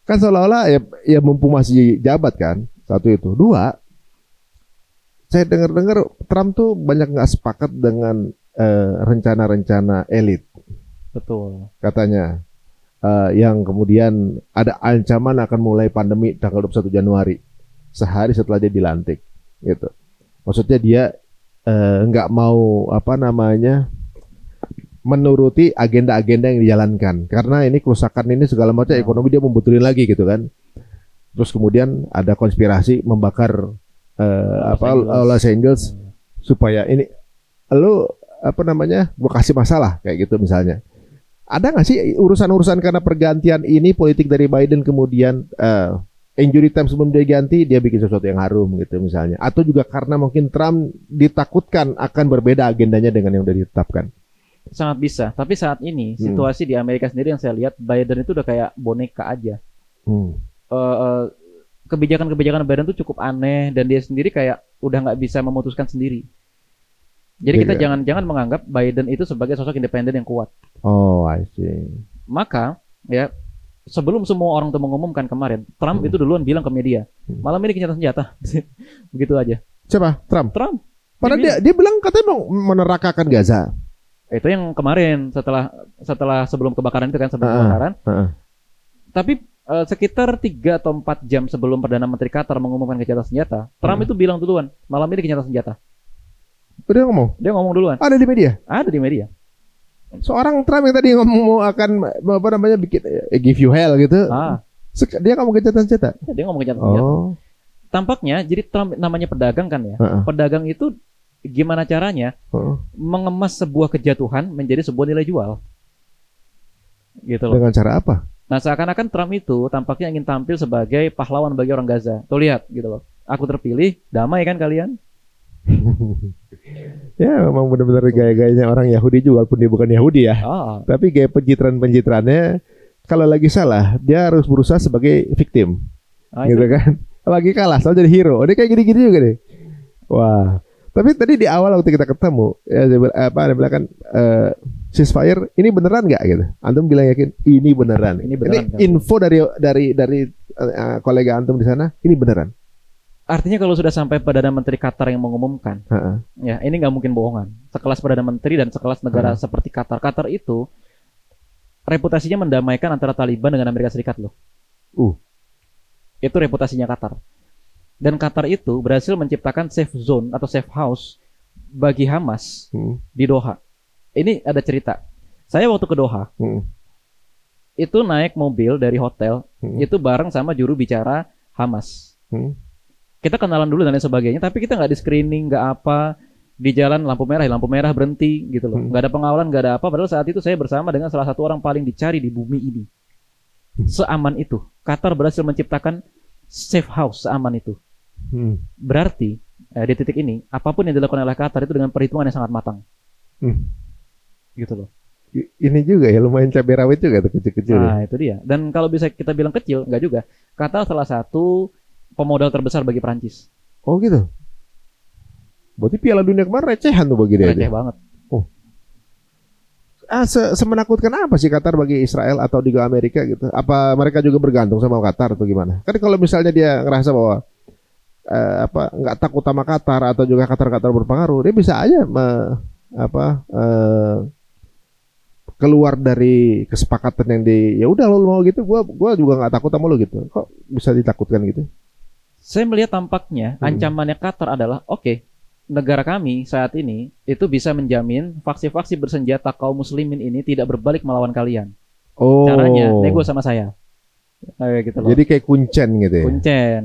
Kan seolah-olah ya mumpung masih jabat kan. Satu itu. Dua, saya dengar-dengar Trump tuh banyak nggak sepakat dengan rencana-rencana elit. Betul. Katanya. Yang kemudian ada ancaman akan mulai pandemi tanggal 21 Januari, sehari setelah dia dilantik, gitu. Maksudnya dia nggak mau menuruti agenda-agenda yang dijalankan, karena ini kerusakan ini segala macam ekonomi dia membetulin lagi gitu kan. Terus kemudian ada konspirasi membakar Los Angeles supaya ini gua kasih masalah kayak gitu misalnya. Ada nggak sih urusan-urusan karena pergantian ini politik dari Biden kemudian injury time sebelum dia ganti dia bikin sesuatu yang harum gitu misalnya, atau juga karena mungkin Trump ditakutkan akan berbeda agendanya dengan yang sudah ditetapkan? Sangat bisa, tapi saat ini situasi di Amerika sendiri yang saya lihat Biden itu udah kayak boneka aja. Kebijakan-kebijakan Biden itu cukup aneh dan dia sendiri kayak udah nggak bisa memutuskan sendiri. Jadi kita jangan menganggap Biden itu sebagai sosok independen yang kuat. Oh, I see. Maka ya sebelum semua orang itu mengumumkan kemarin, Trump itu duluan bilang ke media, malam ini gencatan senjata. Begitu aja. Siapa? Trump. Padahal dia bilang katanya mau menerakakan Gaza. Itu yang kemarin setelah sebelum kebakaran itu kan kebakaran. Tapi sekitar 3 atau 4 jam sebelum Perdana Menteri Qatar mengumumkan gencatan senjata, Trump itu bilang duluan, malam ini gencatan senjata. Dia ngomong duluan. Ada di media. Seorang Trump yang tadi ngomong akan bikin give you hell gitu. Dia ngomong gencatan senjata. Dia ngomong gencatan senjata. Tampaknya jadi Trump namanya pedagang kan ya. Pedagang itu gimana caranya mengemas sebuah kejatuhan menjadi sebuah nilai jual. Gitu loh. Dengan cara apa? Nah, seakan-akan Trump itu tampaknya ingin tampil sebagai pahlawan bagi orang Gaza. Tuh lihat gitu loh. Aku terpilih, damai kan kalian? Ya memang benar-benar gaya-gayanya orang Yahudi juga walaupun dia bukan Yahudi ya. Tapi gaya pencitraan-pencitraannya kalau lagi salah dia harus berusaha sebagai victim. Gitu kan. Lagi kalah selalu jadi hero. Dia kayak gini-gini juga deh. Wah. Tapi tadi di awal waktu kita ketemu ya dia bilang kan ceasefire ini beneran nggak gitu? Antum bilang yakin ini beneran. Ini beneran. Ini info dari kolega antum di sana, ini beneran. Artinya kalau sudah sampai Perdana Menteri Qatar yang mengumumkan, ya ini nggak mungkin bohongan. Sekelas Perdana Menteri dan sekelas negara seperti Qatar. Qatar itu reputasinya mendamaikan antara Taliban dengan Amerika Serikat loh. Itu reputasinya Qatar. Dan Qatar itu berhasil menciptakan safe zone atau safe house bagi Hamas di Doha. Ini ada cerita. Saya waktu ke Doha, itu naik mobil dari hotel, itu bareng sama juru bicara Hamas. Kita kenalan dulu dan lain sebagainya, tapi kita nggak di screening, nggak apa, di jalan lampu merah berhenti gitu loh, nggak ada pengawalan, nggak ada apa. Padahal saat itu saya bersama dengan salah satu orang paling dicari di bumi ini. Seaman itu, Qatar berhasil menciptakan safe house seaman itu. Berarti di titik ini, apapun yang dilakukan oleh Qatar itu dengan perhitungan yang sangat matang. Gitu loh. Ini juga ya lumayan cabai rawit juga tuh kecil-kecil. Nah itu dia. Dan kalau bisa kita bilang kecil, nggak juga. Qatar salah satu pemodal terbesar bagi Prancis. Oh gitu. Berarti Piala Dunia kemarin recehan tuh bagi dia. Receh banget. Semenakutkan apa sih Qatar bagi Israel atau di Amerika gitu? Apa mereka juga bergantung sama Qatar atau gimana? Kan kalau misalnya dia ngerasa bahwa nggak takut sama Qatar atau juga Qatar berpengaruh, dia bisa aja keluar dari kesepakatan yang ya udah lo mau gitu, gua juga nggak takut sama lo gitu. Kok bisa ditakutkan gitu? Saya melihat tampaknya ancamannya Qatar adalah negara kami saat ini itu bisa menjamin faksi-faksi bersenjata kaum muslimin ini tidak berbalik melawan kalian. Caranya nego sama saya. Gitu loh. Jadi kayak kuncen gitu ya. Kuncen.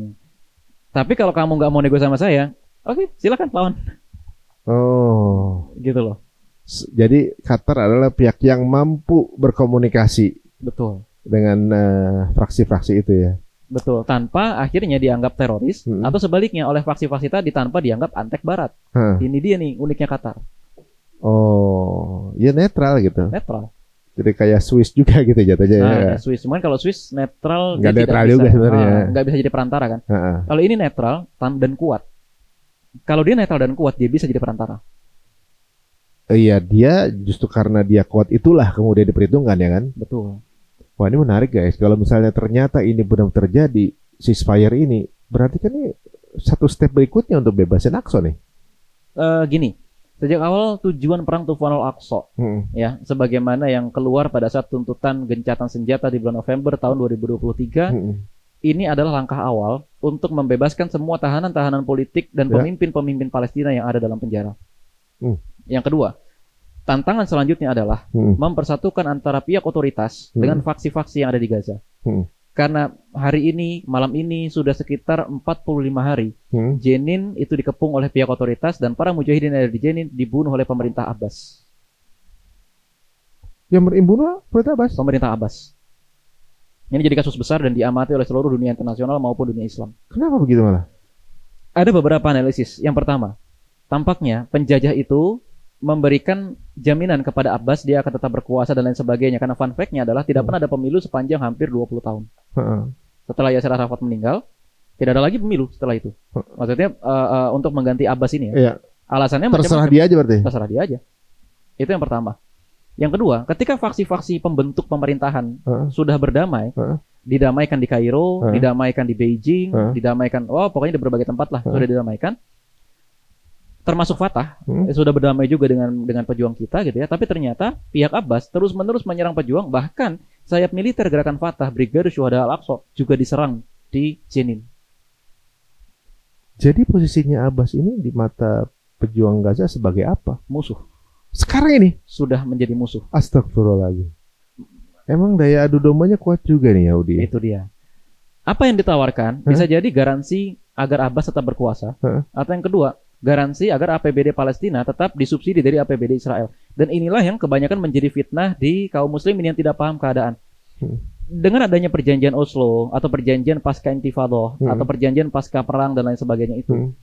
Tapi kalau kamu nggak mau nego sama saya, silakan lawan. Gitu loh. Jadi Qatar adalah pihak yang mampu berkomunikasi. Betul. Dengan fraksi-fraksi itu ya. Betul, tanpa akhirnya dianggap teroris atau sebaliknya oleh faksi-faksi tadi tanpa dianggap antek barat. Ini dia nih uniknya Qatar. Ya netral gitu. Netral. Jadi kayak Swiss juga gitu jatuhnya. Nah, Swiss, cuman kalau Swiss netral nggak netral juga sebenarnya. Nggak bisa jadi perantara kan. Kalau ini netral dan kuat. Kalau dia netral dan kuat, dia bisa jadi perantara. Iya, dia justru karena dia kuat itulah kemudian diperhitungkan ya kan. Betul. Wah ini menarik guys, kalau misalnya ternyata ini benar terjadi ceasefire ini, berarti kan ini satu step berikutnya untuk bebasin Aqsa nih. Gini, sejak awal tujuan perang Tufanul Aqsa, ya, sebagaimana yang keluar pada saat tuntutan gencatan senjata di bulan November tahun 2023, ini adalah langkah awal untuk membebaskan semua tahanan-tahanan politik dan pemimpin-pemimpin Palestina yang ada dalam penjara. Yang kedua, tantangan selanjutnya adalah mempersatukan antara pihak otoritas dengan faksi-faksi yang ada di Gaza. Karena hari ini, malam ini sudah sekitar 45 hari Jenin itu dikepung oleh pihak otoritas dan para mujahidin yang ada di Jenin dibunuh oleh pemerintah Abbas. Yang membunuh pemerintah Abbas? Pemerintah Abbas. Ini jadi kasus besar dan diamati oleh seluruh dunia internasional maupun dunia Islam. Kenapa begitu malah? Ada beberapa analisis. Yang pertama, tampaknya penjajah itu memberikan jaminan kepada Abbas dia akan tetap berkuasa dan lain sebagainya. Karena fun fact-nya adalah tidak pernah ada pemilu sepanjang hampir 20 tahun. Setelah Yasser Arafat meninggal, tidak ada lagi pemilu setelah itu. Maksudnya untuk mengganti Abbas ini ya. Iya. Alasannya terserah dia aja berarti. Terserah dia aja. Itu yang pertama. Yang kedua, ketika faksi-faksi pembentuk pemerintahan sudah berdamai, didamaikan di Kairo, didamaikan di Beijing, didamaikan, pokoknya di berbagai tempat lah sudah didamaikan. Termasuk Fatah sudah berdamai juga dengan pejuang kita gitu ya. Tapi ternyata pihak Abbas terus-menerus menyerang pejuang, bahkan sayap militer gerakan Fatah, Brigade Syuhada Al-Aqsa juga diserang di Jenin. Jadi posisinya Abbas ini di mata pejuang Gaza sebagai apa? Musuh. Sekarang ini sudah menjadi musuh. Astagfirullahaladzim. Emang daya adu dombanya kuat juga nih Yahudi. Itu dia. Apa yang ditawarkan bisa jadi garansi agar Abbas tetap berkuasa, atau yang kedua, garansi agar APBD Palestina tetap disubsidi dari APBD Israel. Dan inilah yang kebanyakan menjadi fitnah di kaum muslimin yang tidak paham keadaan. Dengan adanya perjanjian Oslo atau perjanjian pasca Intifadah atau perjanjian pasca perang dan lain sebagainya itu,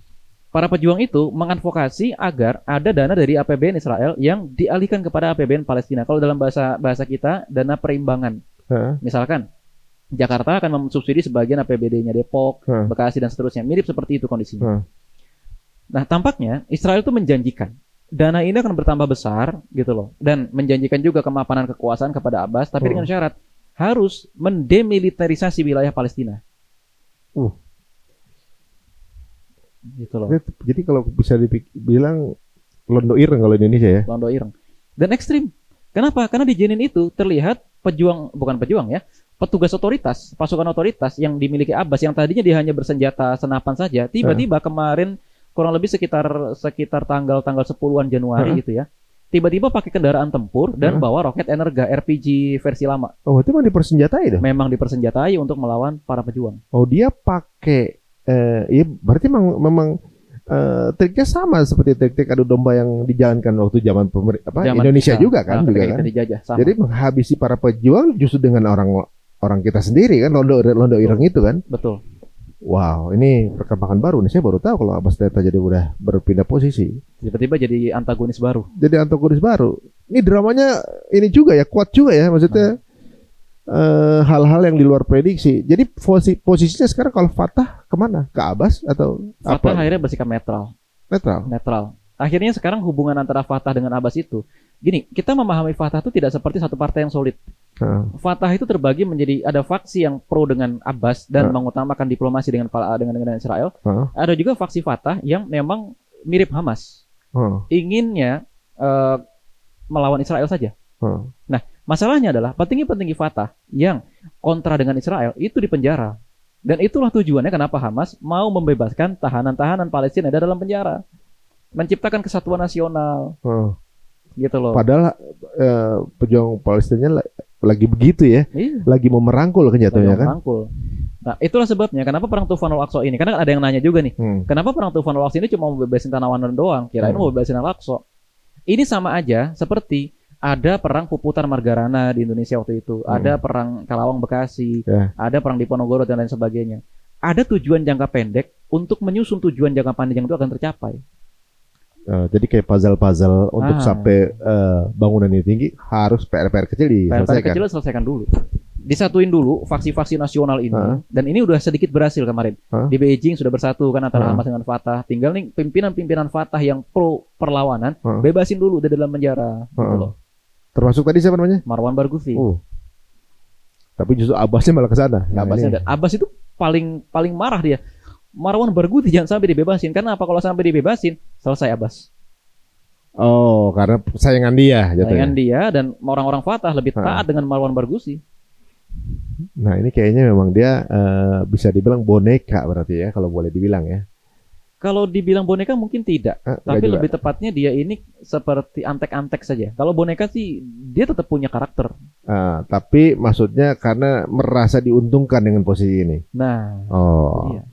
para pejuang itu mengadvokasi agar ada dana dari APBN Israel yang dialihkan kepada APBN Palestina. Kalau dalam bahasa kita, dana perimbangan. Misalkan Jakarta akan mensubsidi sebagian APBD-nya Depok, Bekasi dan seterusnya. Mirip seperti itu kondisinya. Nah, tampaknya Israel itu menjanjikan dana ini akan bertambah besar gitu loh, dan menjanjikan juga kemapanan kekuasaan kepada Abbas, tapi dengan syarat harus mendemilitarisasi wilayah Palestina. Gitu loh. Jadi kalau bisa dibilang londo ireng kalau Indonesia ya. Londo ireng. Dan ekstrim. Kenapa? Karena di Jenin itu terlihat bukan pejuang ya, petugas otoritas, pasukan otoritas yang dimiliki Abbas yang tadinya dia hanya bersenjata senapan saja, tiba-tiba kemarin kurang lebih sekitar tanggal 10-an Januari gitu ya. Tiba-tiba pakai kendaraan tempur dan bawa roket Energa RPG versi lama. Oh, itu memang dipersenjatai dong? Memang dipersenjatai untuk melawan para pejuang. Oh, dia pakai iya berarti memang triknya sama seperti trik-trik adu domba yang dijalankan waktu zaman Indonesia juga kan, dijajah, sama. Jadi menghabisi para pejuang justru dengan orang kita sendiri kan, londo ireng itu kan. Betul. Wow, ini perkembangan baru nih. Saya baru tahu kalau Abbas ternyata jadi udah berpindah posisi. Tiba-tiba jadi antagonis baru. Ini dramanya ini juga ya, kuat juga ya, maksudnya. Hal-hal yang di luar prediksi. Jadi posisinya sekarang kalau Fatah kemana? Ke Abbas atau Fatah apa? akhirnya bersikap netral. Akhirnya sekarang hubungan antara Fatah dengan Abbas itu, gini, kita memahami Fatah itu tidak seperti satu partai yang solid. Fatah itu terbagi menjadi ada faksi yang pro dengan Abbas dan mengutamakan diplomasi dengan Israel. Ada juga faksi Fatah yang memang mirip Hamas, inginnya melawan Israel saja. Nah, masalahnya adalah petinggi-petinggi Fatah yang kontra dengan Israel itu dipenjara. Dan itulah tujuannya kenapa Hamas mau membebaskan tahanan-tahanan Palestina yang ada dalam penjara. Menciptakan kesatuan nasional. Gitu loh. Padahal pejuang Palestina lagi begitu ya. Iya. Lagi mau merangkul kenyataan kan. Nah, itulah sebabnya kenapa perang Tufanul Aqsa ini. Karena ada yang nanya juga nih. Kenapa perang Tufanul Aqsa ini cuma mau bebasin tanah Wanan doang? Kirain mau bebasin Al-Aqsa. Ini sama aja seperti ada perang Puputan Margarana di Indonesia waktu itu, ada perang Kalawang Bekasi, ada perang Diponegoro dan lain sebagainya. Ada tujuan jangka pendek untuk menyusun tujuan jangka panjang itu akan tercapai. Jadi kayak puzzle untuk sampai bangunan ini tinggi harus PR kecil diselesaikan dulu. Disatuin dulu faksi-faksi nasional ini, dan ini udah sedikit berhasil kemarin. Di Beijing sudah bersatu kan antara Hamas dengan Fatah. Tinggal nih pimpinan-pimpinan Fatah yang pro perlawanan bebasin dulu di dalam penjara. Gitu loh. Termasuk tadi siapa namanya? Marwan Barghouti. Tapi justru Abbasnya malah ke sana. Abbas itu paling marah dia. Marwan Barghouti jangan sampai dibebasin. Karena apa? Kalau sampai dibebasin, selesai Abbas. Oh, karena sayangan dia. Sayangan dia dan orang-orang Fatah lebih taat dengan Marwan Barghouti. Nah, ini kayaknya memang dia bisa dibilang boneka berarti ya, kalau boleh dibilang ya. Kalau dibilang boneka mungkin tidak, tapi lebih tepatnya dia ini seperti antek-antek saja. Kalau boneka sih dia tetap punya karakter. Tapi maksudnya karena merasa diuntungkan dengan posisi ini. Nah, iya.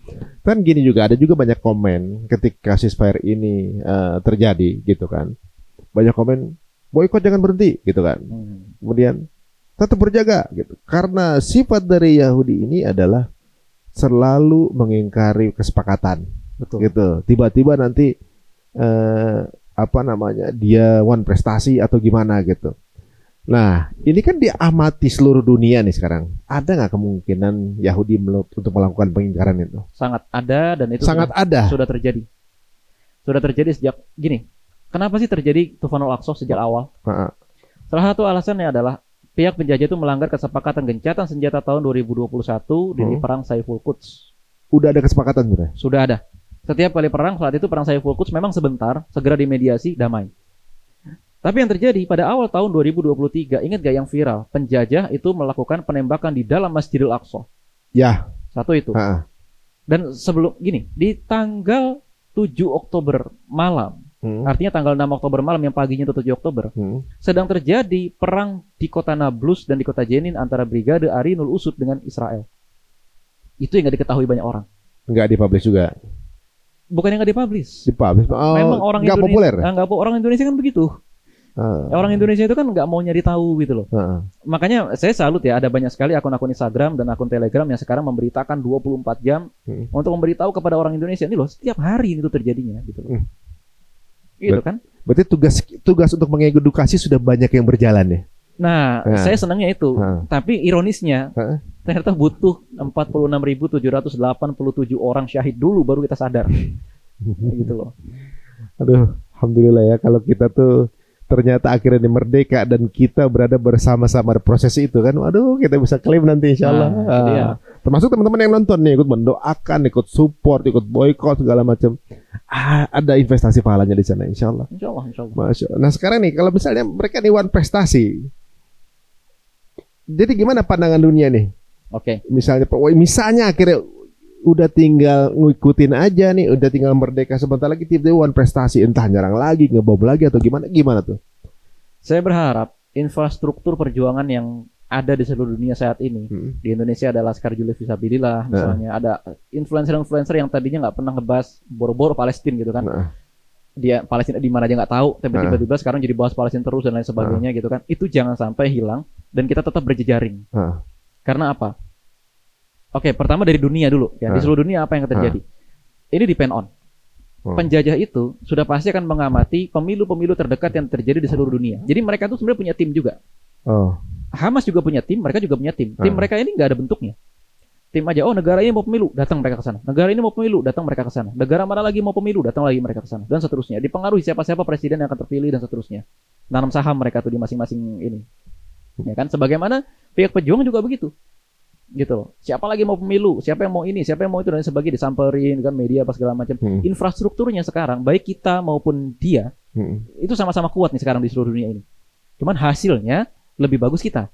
Kan gini juga, ada juga banyak komen ketika ceasefire ini terjadi gitu kan. Banyak komen, boikot jangan berhenti gitu kan. Kemudian tetap berjaga gitu. Karena sifat dari Yahudi ini adalah selalu mengingkari kesepakatan. Betul. Gitu. Tiba-tiba nanti dia prestasi atau gimana gitu. Nah, ini kan diamati seluruh dunia nih sekarang. Ada nggak kemungkinan Yahudi untuk melakukan pengingkaran itu? Sangat ada, dan itu sudah terjadi. Sudah terjadi sejak gini. Kenapa sih terjadi Tufanul Aqsa sejak awal? Salah satu alasannya adalah pihak penjajah itu melanggar kesepakatan gencatan senjata tahun 2021 di perang Saiful Quds. Udah ada kesepakatan sudah? Sudah ada. Setiap kali perang, saat itu perang Saiful Quds memang sebentar, segera dimediasi, damai. Tapi yang terjadi pada awal tahun 2023, ingat gak yang viral? Penjajah itu melakukan penembakan di dalam Masjidil Aqsa. Ya. Satu itu. Dan sebelum gini, di tanggal 7 Oktober malam, artinya tanggal 6 Oktober malam yang paginya itu 7 Oktober, sedang terjadi perang di kota Nablus dan di kota Jenin antara Brigade Arinul Usud dengan Israel. Itu yang gak diketahui banyak orang. Nggak dipublish juga? Bukan yang nggak dipublish. Memang orang nggak populer. Orang Indonesia kan begitu. Orang Indonesia itu kan nggak mau nyari tahu gitu loh. Makanya saya salut ya, ada banyak sekali akun-akun Instagram dan akun Telegram yang sekarang memberitakan 24 jam untuk memberitahu kepada orang Indonesia ini loh, setiap hari itu terjadinya gitu loh. Gitu kan? Berarti tugas untuk mengedukasi sudah banyak yang berjalan ya. Nah, saya senangnya itu. Tapi ironisnya ternyata butuh 46.787 orang syahid dulu baru kita sadar. Gitu loh. Aduh, Alhamdulillah ya kalau kita tuh ternyata akhirnya merdeka dan kita berada bersama-sama di proses itu kan. Waduh, kita bisa klaim nanti insya Allah. Termasuk teman-teman yang nonton nih ikut mendoakan, ikut support, ikut boykot segala macam. Ada investasi pahalanya di sana insya Allah. Insya Allah, insya Allah. Masya Allah. Nah sekarang nih kalau misalnya mereka nih one prestasi, jadi gimana pandangan dunia nih? Oke. Misalnya akhirnya udah tinggal ngikutin aja nih, udah tinggal merdeka sebentar lagi tiba-tiba one prestasi, entah nyerang lagi, ngebom lagi atau gimana tuh? Saya berharap infrastruktur perjuangan yang ada di seluruh dunia saat ini, di Indonesia ada Laskar Juli Fisabilillah, misalnya ada influencer-influencer yang tadinya nggak pernah ngebahas boro-boro Palestina gitu kan, dia Palestina di mana aja nggak tahu, tapi tiba-tiba sekarang jadi bahas Palestina terus dan lain sebagainya gitu kan, itu jangan sampai hilang dan kita tetap berjejaring. Karena apa? Oke, pertama dari dunia dulu ya, di seluruh dunia apa yang terjadi? Ini depend on. Penjajah itu sudah pasti akan mengamati pemilu-pemilu terdekat yang terjadi di seluruh dunia. Jadi mereka tuh sebenarnya punya tim juga. Hamas juga punya tim, mereka juga punya tim. Tim mereka ini nggak ada bentuknya. Tim aja, negara ini mau pemilu, datang mereka ke sana. Negara ini mau pemilu, datang mereka ke sana. Negara mana lagi mau pemilu, datang lagi mereka ke sana. Dan seterusnya. Dipengaruhi siapa-siapa presiden yang akan terpilih dan seterusnya. Nanam saham mereka tuh di masing-masing ini. Ya kan? Sebagaimana pihak pejuang juga begitu. Gitu loh. Siapa lagi mau pemilu, siapa yang mau ini, siapa yang mau itu dan sebagainya disamperin kan media apa segala macam. Infrastrukturnya sekarang baik kita maupun dia itu sama-sama kuat nih sekarang di seluruh dunia ini. Cuman hasilnya lebih bagus kita.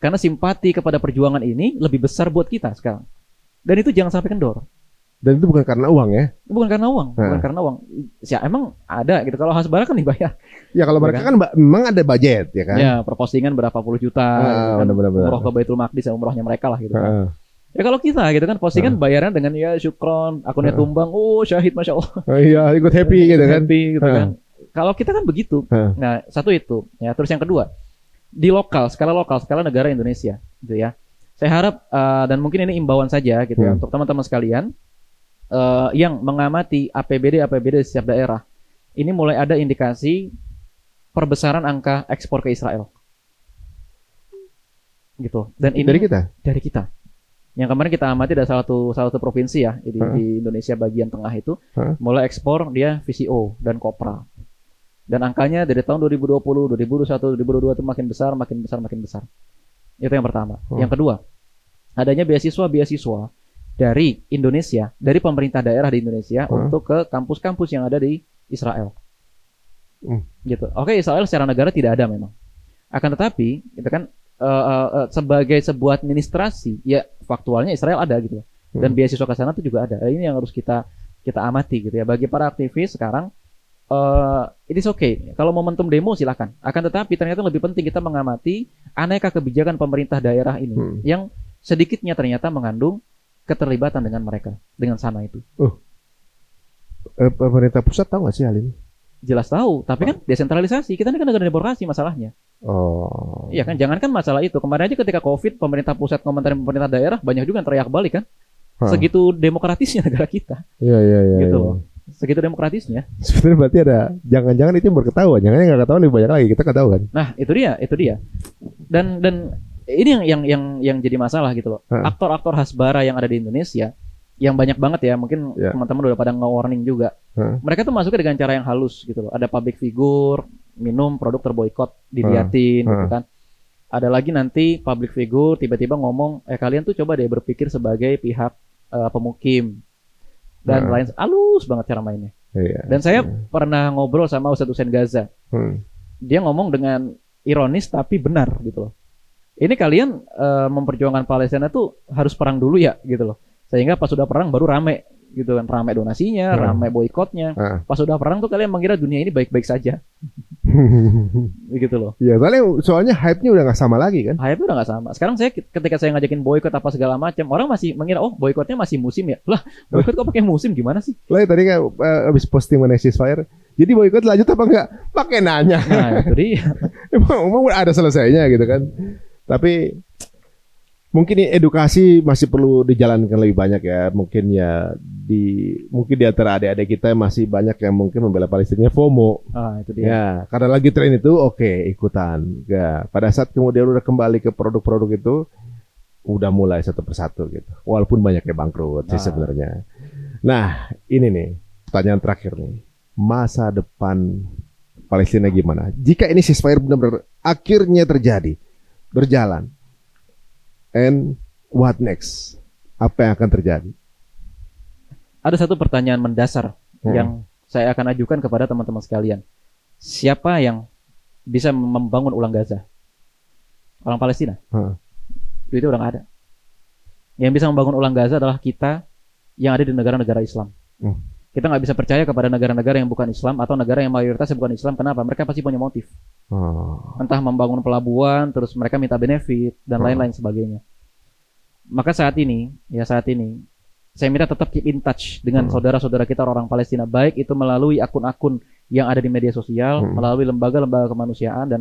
Karena simpati kepada perjuangan ini lebih besar buat kita sekarang. Dan itu jangan sampai kendor. Dan itu bukan karena uang ya? Bukan karena uang, bukan karena uang. Ya emang ada gitu. Kalau Hasbara kan dibayar. Ya kalau mereka kan memang ada budget ya kan? Ya perpostingan berapa puluh juta. Kan, umroh ke Baitul Maqdis, umrohnya mereka lah gitu kan. Ya kalau kita gitu kan postingan bayaran dengan ya syukron, akunnya tumbang, syahid masya Allah. Iya ikut happy gitu kan? Happy gitu kan. Kalau kita kan begitu. Nah satu itu. Ya terus yang kedua. Di skala negara Indonesia gitu ya. Saya harap dan mungkin ini imbauan saja gitu ya untuk teman-teman sekalian yang mengamati APBD di setiap daerah. Ini mulai ada indikasi perbesaran angka ekspor ke Israel. Gitu. Dan ini dari kita. Yang kemarin kita amati ada salah satu provinsi ya di Indonesia bagian tengah itu mulai ekspor dia VCO dan kopra. Dan angkanya dari tahun 2020, 2021, 2022 itu makin besar. Itu yang pertama. Yang kedua, adanya beasiswa dari Indonesia, dari pemerintah daerah di Indonesia untuk ke kampus-kampus yang ada di Israel. Gitu. Oke, Israel secara negara tidak ada memang. Akan tetapi, itu kan sebagai sebuah administrasi, ya faktualnya Israel ada gitu. Dan beasiswa ke sana itu juga ada. Ini yang harus kita amati gitu ya. Bagi para aktivis sekarang it is okay. Kalau momentum demo silakan. Akan tetapi ternyata lebih penting kita mengamati aneka kebijakan pemerintah daerah ini yang sedikitnya ternyata mengandung keterlibatan dengan mereka, dengan sana itu. Pemerintah pusat tahu nggak sih hal ini? Jelas tahu, tapi kan desentralisasi. Kita ini kan negara demokrasi masalahnya. Iya kan, jangankan masalah itu. Kemarin aja ketika COVID, pemerintah pusat komentarin pemerintah daerah banyak juga yang teriak balik kan. Segitu demokratisnya negara kita. Iya. Gitu loh. Segitu demokratisnya. Sebenarnya berarti ada jangan-jangan itu yang berketahuan, jangan yang nggak ketahuan lebih banyak lagi kita nggak tahu kan. Nah itu dia. Dan ini yang jadi masalah gitu loh. Aktor-aktor Hasbara yang ada di Indonesia yang banyak banget ya, mungkin teman-teman udah pada nge-warning juga. Mereka tuh masuknya dengan cara yang halus gitu loh. Ada public figure, minum produk terboikot, diliatin gitu kan. Ada lagi nanti public figure tiba-tiba ngomong, kalian tuh coba deh berpikir sebagai pihak pemukim. Dan lain halus banget cara mainnya. Dan saya pernah ngobrol sama Ustadz Hussein Gaza. Dia ngomong dengan ironis tapi benar gitu loh. Ini kalian memperjuangkan Palestina tuh harus perang dulu ya gitu loh. Sehingga pas sudah perang baru rame gitu kan, rame donasinya, rame boikotnya. Pas sudah perang tuh kalian mengira dunia ini baik-baik saja. Begitu loh. Iya, soalnya hype-nya udah nggak sama lagi kan? Hype-nya udah nggak sama. Sekarang ketika saya ngajakin boikot apa segala macam, orang masih mengira boikotnya masih musim ya. Lah, boikot kok pakai musim gimana sih? Lah tadi kan habis posting mengenai ceasefire. Jadi boikot lanjut apa enggak? Pakai nanya. Nah, itu dia. Emang ada selesainya gitu kan. Tapi mungkin edukasi masih perlu dijalankan lebih banyak ya. Mungkin di antara adik-adik kita masih banyak yang mungkin membela Palestina FOMO. Itu dia. Ya, karena lagi tren itu ikutan. Ya, pada saat kemudian udah kembali ke produk-produk itu udah mulai satu persatu gitu. Walaupun banyak yang bangkrut sih sebenarnya. Nah, ini nih pertanyaan terakhir nih. masa depan Palestina gimana? Jika ini ceasefire benar-benar akhirnya terjadi, berjalan, and what next? Apa yang akan terjadi? Ada satu pertanyaan mendasar yang saya akan ajukan kepada teman-teman sekalian. Siapa yang bisa membangun ulang Gaza? Orang Palestina? Itu udah nggak ada. Yang bisa membangun ulang Gaza adalah kita yang ada di negara-negara Islam. Kita nggak bisa percaya kepada negara-negara yang bukan Islam atau negara yang mayoritasnya bukan Islam. Kenapa? Mereka pasti punya motif. Entah membangun pelabuhan, terus mereka minta benefit dan lain-lain sebagainya. Maka saat ini, saya minta tetap keep in touch dengan saudara-saudara kita orang Palestina, baik itu melalui akun-akun yang ada di media sosial, melalui lembaga-lembaga kemanusiaan. Dan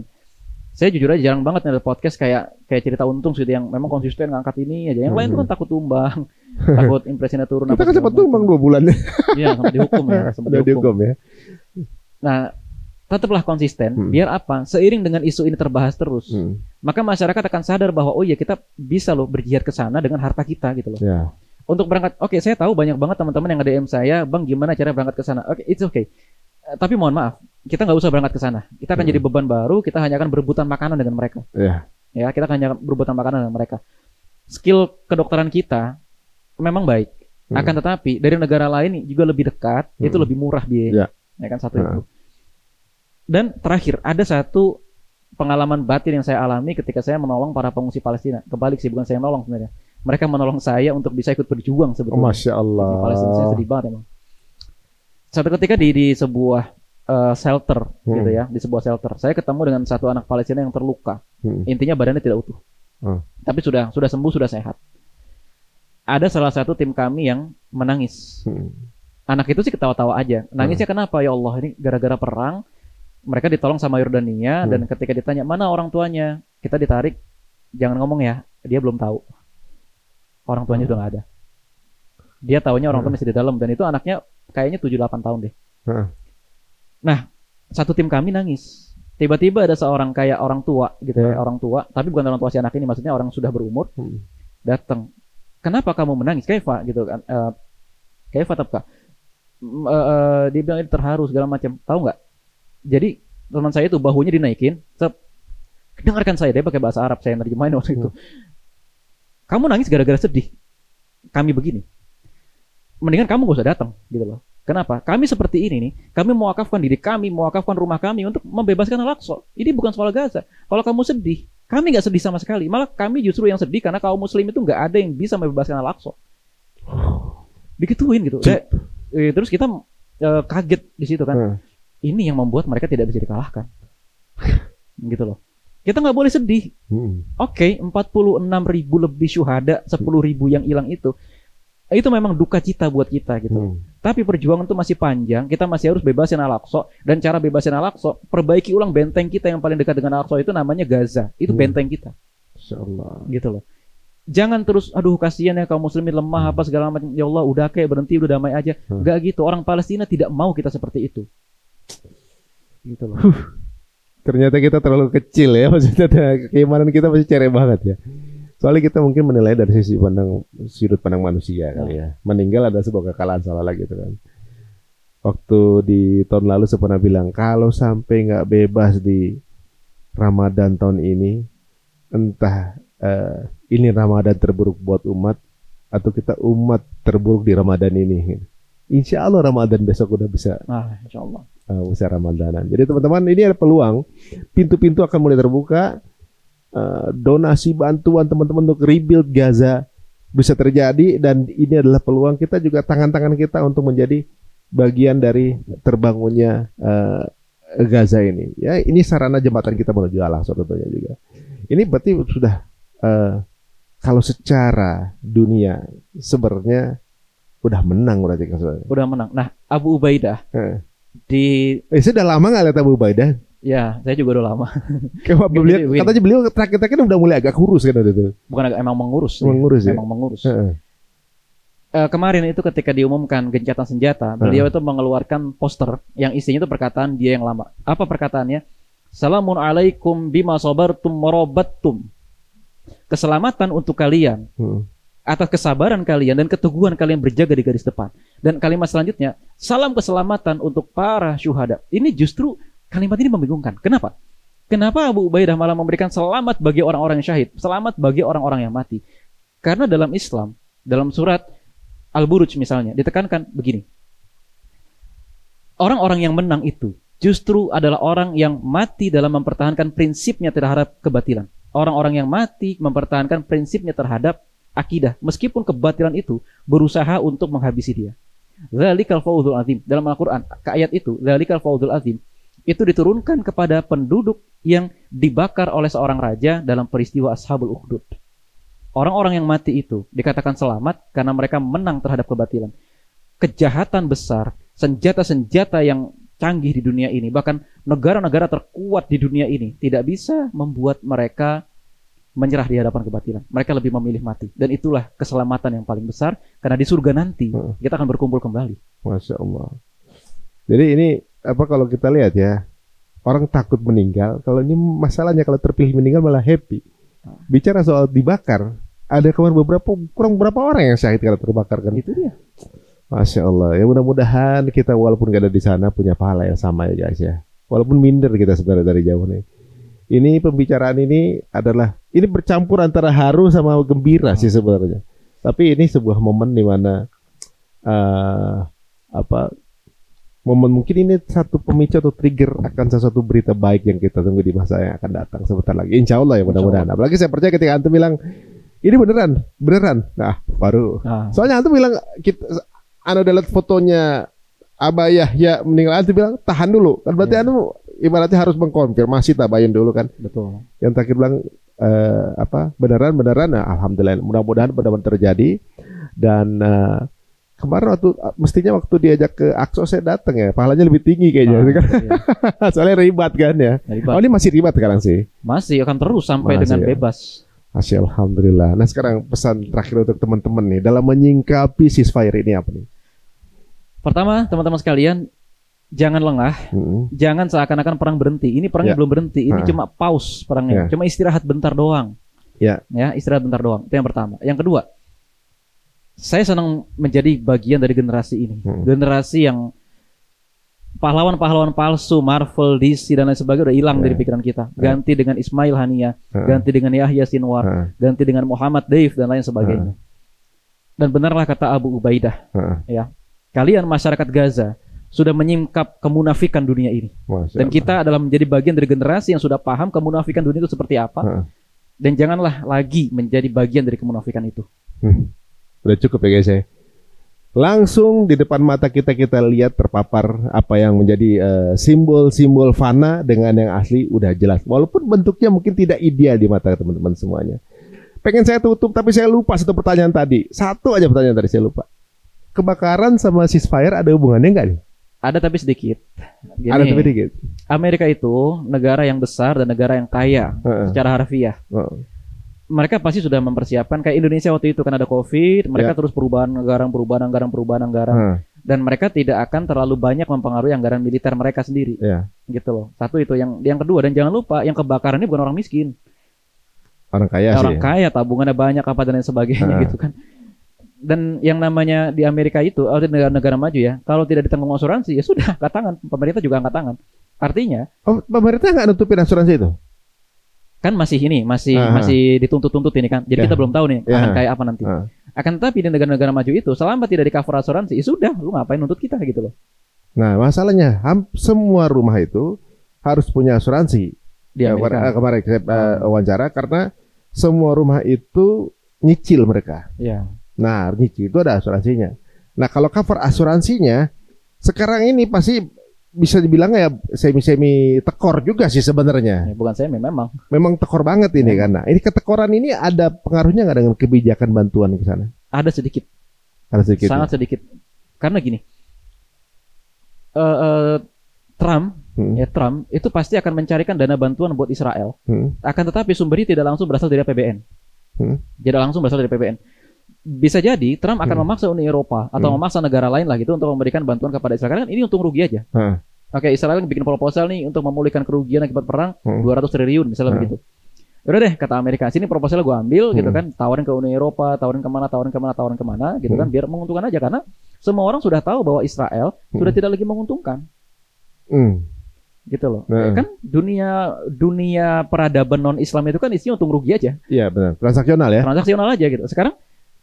saya jujur aja jarang banget ada podcast kayak cerita Untung gitu yang memang konsisten ngangkat ini aja. Yang lain tuh kan takut tumbang, takut impresinya turun. Kita kan sempat tumbang 2 bulan. Iya, sampai dihukum ya. Nah, tetaplah konsisten. Biar apa? Seiring dengan isu ini terbahas terus, maka masyarakat akan sadar bahwa oh iya kita bisa loh berjihad ke sana dengan harta kita gitu loh. Yeah. Untuk berangkat, oke, saya tahu banyak banget teman-teman yang nge-DM saya, Bang gimana cara berangkat ke sana? Oke, it's okay. Tapi mohon maaf, kita nggak usah berangkat ke sana. Kita akan jadi beban baru. Kita hanya akan berebutan makanan dengan mereka. Ya, kita hanya berebutan makanan dengan mereka. Skill kedokteran kita memang baik. Akan tetapi dari negara lain juga lebih dekat, itu lebih murah biaya. Ya kan satu itu. Dan terakhir ada satu pengalaman batin yang saya alami ketika saya menolong para pengungsi Palestina. Kebalik sih, bukan saya menolong sebenarnya. Mereka menolong saya untuk bisa ikut berjuang sebetulnya. Masya Allah. Di Palestina saya sedih banget emang. Satu ketika di sebuah shelter gitu ya, di sebuah shelter, saya ketemu dengan satu anak Palestina yang terluka. Intinya badannya tidak utuh, tapi sudah sembuh, sudah sehat. Ada salah satu tim kami yang menangis. Anak itu sih ketawa-tawa aja. Nangisnya kenapa? Ya Allah, ini gara-gara perang. Mereka ditolong sama Yordania dan ketika ditanya mana orang tuanya, kita ditarik. Jangan ngomong ya, dia belum tahu. Orang tuanya sudah nggak ada. Dia taunya orang tua masih di dalam dan itu anaknya kayaknya 7-8 tahun deh. Nah, satu tim kami nangis. Tiba-tiba ada seorang kayak orang tua gitu ya, orang tua, tapi bukan orang tua si anak ini, maksudnya orang sudah berumur, datang. Kenapa kamu menangis? Kaifa gitu kan? Kaifa tabka? Dia bilang ini terharu segala macam. Tahu nggak? Jadi teman saya itu bahunya dinaikin. Dengarkan saya, dia pakai bahasa Arab, saya nerjemahin waktu itu. Kamu nangis gara-gara sedih. Kami begini. Mendingan kamu gak usah datang gitu loh. Kenapa? Kami seperti ini nih. Kami mewakafkan diri kami, mewakafkan rumah kami untuk membebaskan Al-Aqsa. Ini bukan soal Gaza. Kalau kamu sedih, kami gak sedih sama sekali. Malah kami justru yang sedih karena kaum muslim itu gak ada yang bisa membebaskan Al-Aqsa. Digituin gitu. Terus kita kaget di situ kan. Ini yang membuat mereka tidak bisa dikalahkan. Gitu loh. Kita nggak boleh sedih. Oke, 46.000 lebih syuhada, 10.000 yang hilang itu memang duka cita buat kita gitu. Tapi perjuangan itu masih panjang. Kita masih harus bebasin Al-Aqsa. Dan cara bebasin Al-Aqsa, perbaiki ulang benteng kita yang paling dekat dengan Al-Aqsa itu namanya Gaza. Itu benteng kita. Insyaallah. Gitu loh. Jangan terus, aduh kasihan ya kaum muslimin lemah apa segala macam. Ya Allah, udah kayak berhenti, udah damai aja. Enggak gitu. Orang Palestina tidak mau kita seperti itu. Gitu loh. Ternyata kita terlalu kecil ya, maksudnya keimanan kita masih cereh banget ya. Soalnya kita mungkin menilai dari sudut pandang manusia kali ya. Meninggal ada sebuah kekalahan seolah-olah gitu kan. Waktu di tahun lalu saya pernah bilang kalau sampai nggak bebas di Ramadan tahun ini, entah ini Ramadan terburuk buat umat atau kita umat terburuk di Ramadan ini. Insya Allah Ramadan besok udah bisa. Insya Allah. Bisa Ramadanan. Jadi teman-teman ini ada peluang, pintu-pintu akan mulai terbuka, donasi bantuan teman-teman untuk rebuild Gaza bisa terjadi dan ini adalah peluang kita juga tangan-tangan kita untuk menjadi bagian dari terbangunnya Gaza ini. Ya ini sarana jembatan kita menuju Al-Aqsa tentunya juga. Ini berarti sudah kalau secara dunia sebenarnya udah menang berarti kan. Udah menang. Nah Abu Ubaidah sudah lama nggak lihat Abu Ubaidah? Ya, saya juga udah lama. Katanya beliau terakhir kan udah mulai agak kurus kan waktu itu. Bukan agak, emang mengurus. Ya? Emang mengurus. Kemarin itu ketika diumumkan gencatan senjata, beliau itu mengeluarkan poster yang isinya itu perkataan dia yang lama. Apa perkataannya? Salamun alaikum bima sabartum warabattum. Keselamatan untuk kalian atas kesabaran kalian dan keteguhan kalian berjaga di garis depan. Dan kalimat selanjutnya, salam keselamatan untuk para syuhada. Ini justru kalimat ini membingungkan. Kenapa? Kenapa Abu Ubaidah malah memberikan selamat bagi orang-orang yang syahid, selamat bagi orang-orang yang mati? Karena dalam Islam, dalam surat Al-Buruj misalnya, ditekankan begini. Orang-orang yang menang itu justru adalah orang yang mati dalam mempertahankan prinsipnya terhadap kebatilan. Orang-orang yang mati mempertahankan prinsipnya terhadap akidah, meskipun kebatilan itu berusaha untuk menghabisi dia. Dzalikal fawzul azim. Dalam Al-Quran, ayat itu, dzalikal fawzul azim, itu diturunkan kepada penduduk yang dibakar oleh seorang raja dalam peristiwa Ashabul Ukhdud. Orang-orang yang mati itu dikatakan selamat karena mereka menang terhadap kebatilan. Kejahatan besar, senjata-senjata yang canggih di dunia ini, bahkan negara-negara terkuat di dunia ini tidak bisa membuat mereka menyerah di hadapan kebatilan. Mereka lebih memilih mati. Dan itulah keselamatan yang paling besar, karena di surga nanti kita akan berkumpul kembali. Masya Allah. Jadi ini kalau kita lihat ya, orang takut meninggal. Kalau ini masalahnya, kalau terpilih meninggal malah happy. Bicara soal dibakar, ada kemarin kurang berapa orang yang syahid karena terbakar kan? Itu dia. Masya Allah. Ya mudah-mudahan kita walaupun gak ada di sana punya pahala yang sama ya guys ya. Walaupun minder kita sebenarnya dari jauh nih. Ini pembicaraan ini bercampur antara haru sama gembira sih sebenarnya. Tapi ini sebuah momen di mana momen mungkin ini satu pemicu atau trigger akan sesuatu berita baik yang kita tunggu di masa yang akan datang sebentar lagi. Insya Allah ya, mudah-mudahan. Apalagi saya percaya ketika antum bilang ini beneran. Nah, baru. Soalnya antum bilang udah lihat fotonya Abah Yahya meninggal, antum bilang tahan dulu. Kan berarti antum ibaratnya harus mengkonfirmasi tabayin dulu kan. Betul. Yang terakhir bilang beneran. Nah, alhamdulillah, mudah-mudahan terjadi. Dan kemarin waktu diajak ke Aqsa saya datang ya, pahalanya lebih tinggi kayaknya kan. Iya. Soalnya ribat kan ya. Oh, ini masih ribat sekarang sih. Masih akan terus sampai dengan bebas. Masya Alhamdulillah. Nah, sekarang pesan terakhir untuk teman-teman nih dalam menyingkapi ceasefire ini apa nih? Pertama, teman-teman sekalian, jangan lengah, jangan seakan-akan perang berhenti. Ini perangnya belum berhenti, ini cuma pause perangnya, cuma istirahat bentar doang. Ya, istirahat bentar doang. Itu yang pertama. Yang kedua, saya senang menjadi bagian dari generasi ini. Generasi yang pahlawan-pahlawan palsu Marvel, DC dan lain sebagainya udah hilang dari pikiran kita. Ganti dengan Ismail Haniah, ganti dengan Yahya Sinwar, ganti dengan Muhammad Deif dan lain sebagainya. Dan benarlah kata Abu Ubaidah, ya, kalian masyarakat Gaza sudah menyingkap kemunafikan dunia ini. Dan kita adalah menjadi bagian dari generasi yang sudah paham kemunafikan dunia itu seperti apa. Dan janganlah lagi menjadi bagian dari kemunafikan itu. Udah cukup ya guys ya. Langsung di depan mata kita lihat terpapar apa yang menjadi simbol-simbol fana dengan yang asli udah jelas. Walaupun bentuknya mungkin tidak ideal di mata teman-teman semuanya. Pengen saya tutup tapi saya lupa satu pertanyaan tadi. Satu aja pertanyaan tadi saya lupa. Kebakaran sama ceasefire ada hubungannya nggak nih? Ada tapi sedikit. Gini, ada tapi sedikit. Amerika itu negara yang besar dan negara yang kaya secara harfiah. Mereka pasti sudah mempersiapkan, kayak Indonesia waktu itu kan ada COVID, mereka terus perubahan anggaran. Dan mereka tidak akan terlalu banyak mempengaruhi anggaran militer mereka sendiri. Gitu loh. Satu itu yang kedua, dan jangan lupa yang kebakaran ini bukan orang miskin. Orang kaya sih. Orang kaya, tabungannya banyak apa dan lain sebagainya gitu kan. Dan yang namanya di Amerika itu, atau di negara-negara maju ya, kalau tidak ditanggung asuransi ya sudah angkat tangan, pemerintah juga angkat tangan. Artinya, pemerintah nggak nutupin asuransi itu? Kan masih dituntut-tuntut ini kan. Jadi kita belum tahu nih akan kayak apa nanti. Akan tetapi di negara-negara maju itu selama tidak di cover asuransi, ya sudah, lu ngapain nuntut kita gitu loh. Nah, masalahnya semua rumah itu harus punya asuransi. Di Amerika. Kemarin saya wawancara karena semua rumah itu nyicil mereka. Nah, nyicil itu ada asuransinya. Nah, kalau cover asuransinya sekarang ini pasti bisa dibilang ya semi tekor juga sih sebenarnya. Bukan memang tekor banget ini karena ini ketekoran ini ada pengaruhnya nggak dengan kebijakan bantuan ke sana? Ada sedikit. Sangat sedikit. Karena gini, Trump itu pasti akan mencarikan dana bantuan buat Israel. Akan tetapi sumbernya tidak langsung berasal dari APBN. Bisa jadi Trump akan memaksa Uni Eropa atau memaksa negara lain lah gitu untuk memberikan bantuan kepada Israel. Kan ini untung rugi aja. Oke, Israel bikin proposal nih untuk memulihkan kerugian akibat perang 200 triliun misalnya begitu. Udah deh kata Amerika, sini proposalnya gue ambil gitu kan, tawarin ke Uni Eropa, tawarin kemana gitu kan, biar menguntungkan aja karena semua orang sudah tahu bahwa Israel sudah tidak lagi menguntungkan. Gitu loh. Kan dunia peradaban non-Islam itu kan isinya untung rugi aja. Iya benar. Transaksional ya. Transaksional aja gitu. Sekarang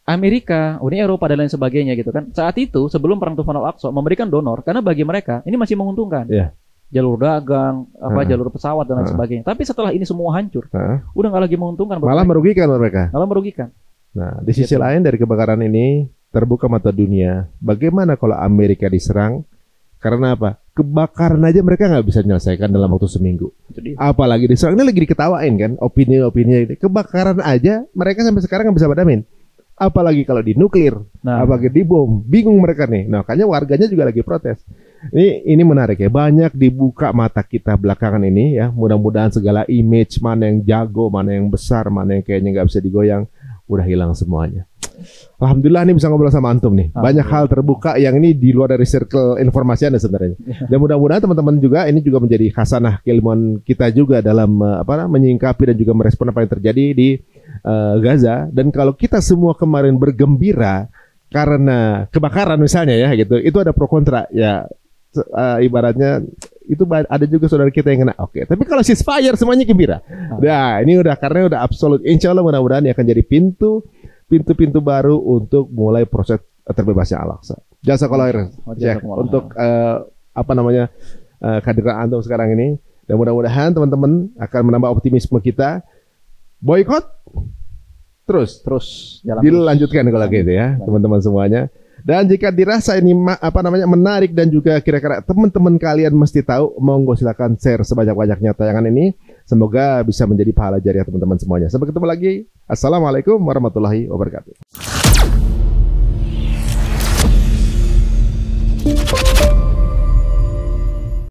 Amerika, Uni Eropa dan lain sebagainya gitu kan. Saat itu sebelum perang Tufan Al-Aqsa memberikan donor karena bagi mereka ini masih menguntungkan. Iya. Jalur dagang, jalur pesawat dan lain sebagainya. Tapi setelah ini semua hancur, udah nggak lagi menguntungkan. Malah merugikan mereka. Malah merugikan. Nah, di sisi lain dari kebakaran ini terbuka mata dunia. Bagaimana kalau Amerika diserang? Karena apa? Kebakaran aja mereka nggak bisa menyelesaikan dalam waktu seminggu. Apalagi diserang, ini lagi diketawain kan? Opini-opini ini. Kebakaran aja mereka sampai sekarang nggak bisa padamin. Apalagi kalau di nuklir, apalagi di bom, bingung mereka nih. Nah, makanya warganya juga lagi protes. Ini menarik ya, banyak dibuka mata kita belakangan ini ya. Mudah-mudahan segala image mana yang jago, mana yang besar, mana yang kayaknya nggak bisa digoyang, udah hilang semuanya. Alhamdulillah nih bisa ngobrol sama antum nih. Banyak hal terbuka yang ini di luar dari circle informasi Anda sebenarnya. Dan mudah-mudahan teman-teman juga ini juga menjadi khasanah keilmuan kita juga dalam menyingkapi dan juga merespon apa yang terjadi di Gaza. Dan kalau kita semua kemarin bergembira karena kebakaran misalnya ya gitu, itu ada pro kontra ya. Ibaratnya itu ada juga saudara kita yang kena. Oke, tapi kalau ceasefire semuanya gembira. Nah, ini udah karena udah absolut. Insya Allah mudah-mudahan ini akan jadi pintu baru untuk mulai proses terbebasnya Al-Aqsa. Jazakallahu khairan untuk kehadiran antum sekarang ini. Dan mudah-mudahan teman-teman akan menambah optimisme kita. Boykot terus dilanjutkan kalau gitu ya, teman-teman semuanya. Dan jika dirasa ini menarik dan juga kira-kira teman-teman kalian mesti tahu, monggo silakan share sebanyak-banyaknya tayangan ini. Semoga bisa menjadi pahala jariah teman-teman semuanya. Sampai ketemu lagi. Assalamualaikum warahmatullahi wabarakatuh.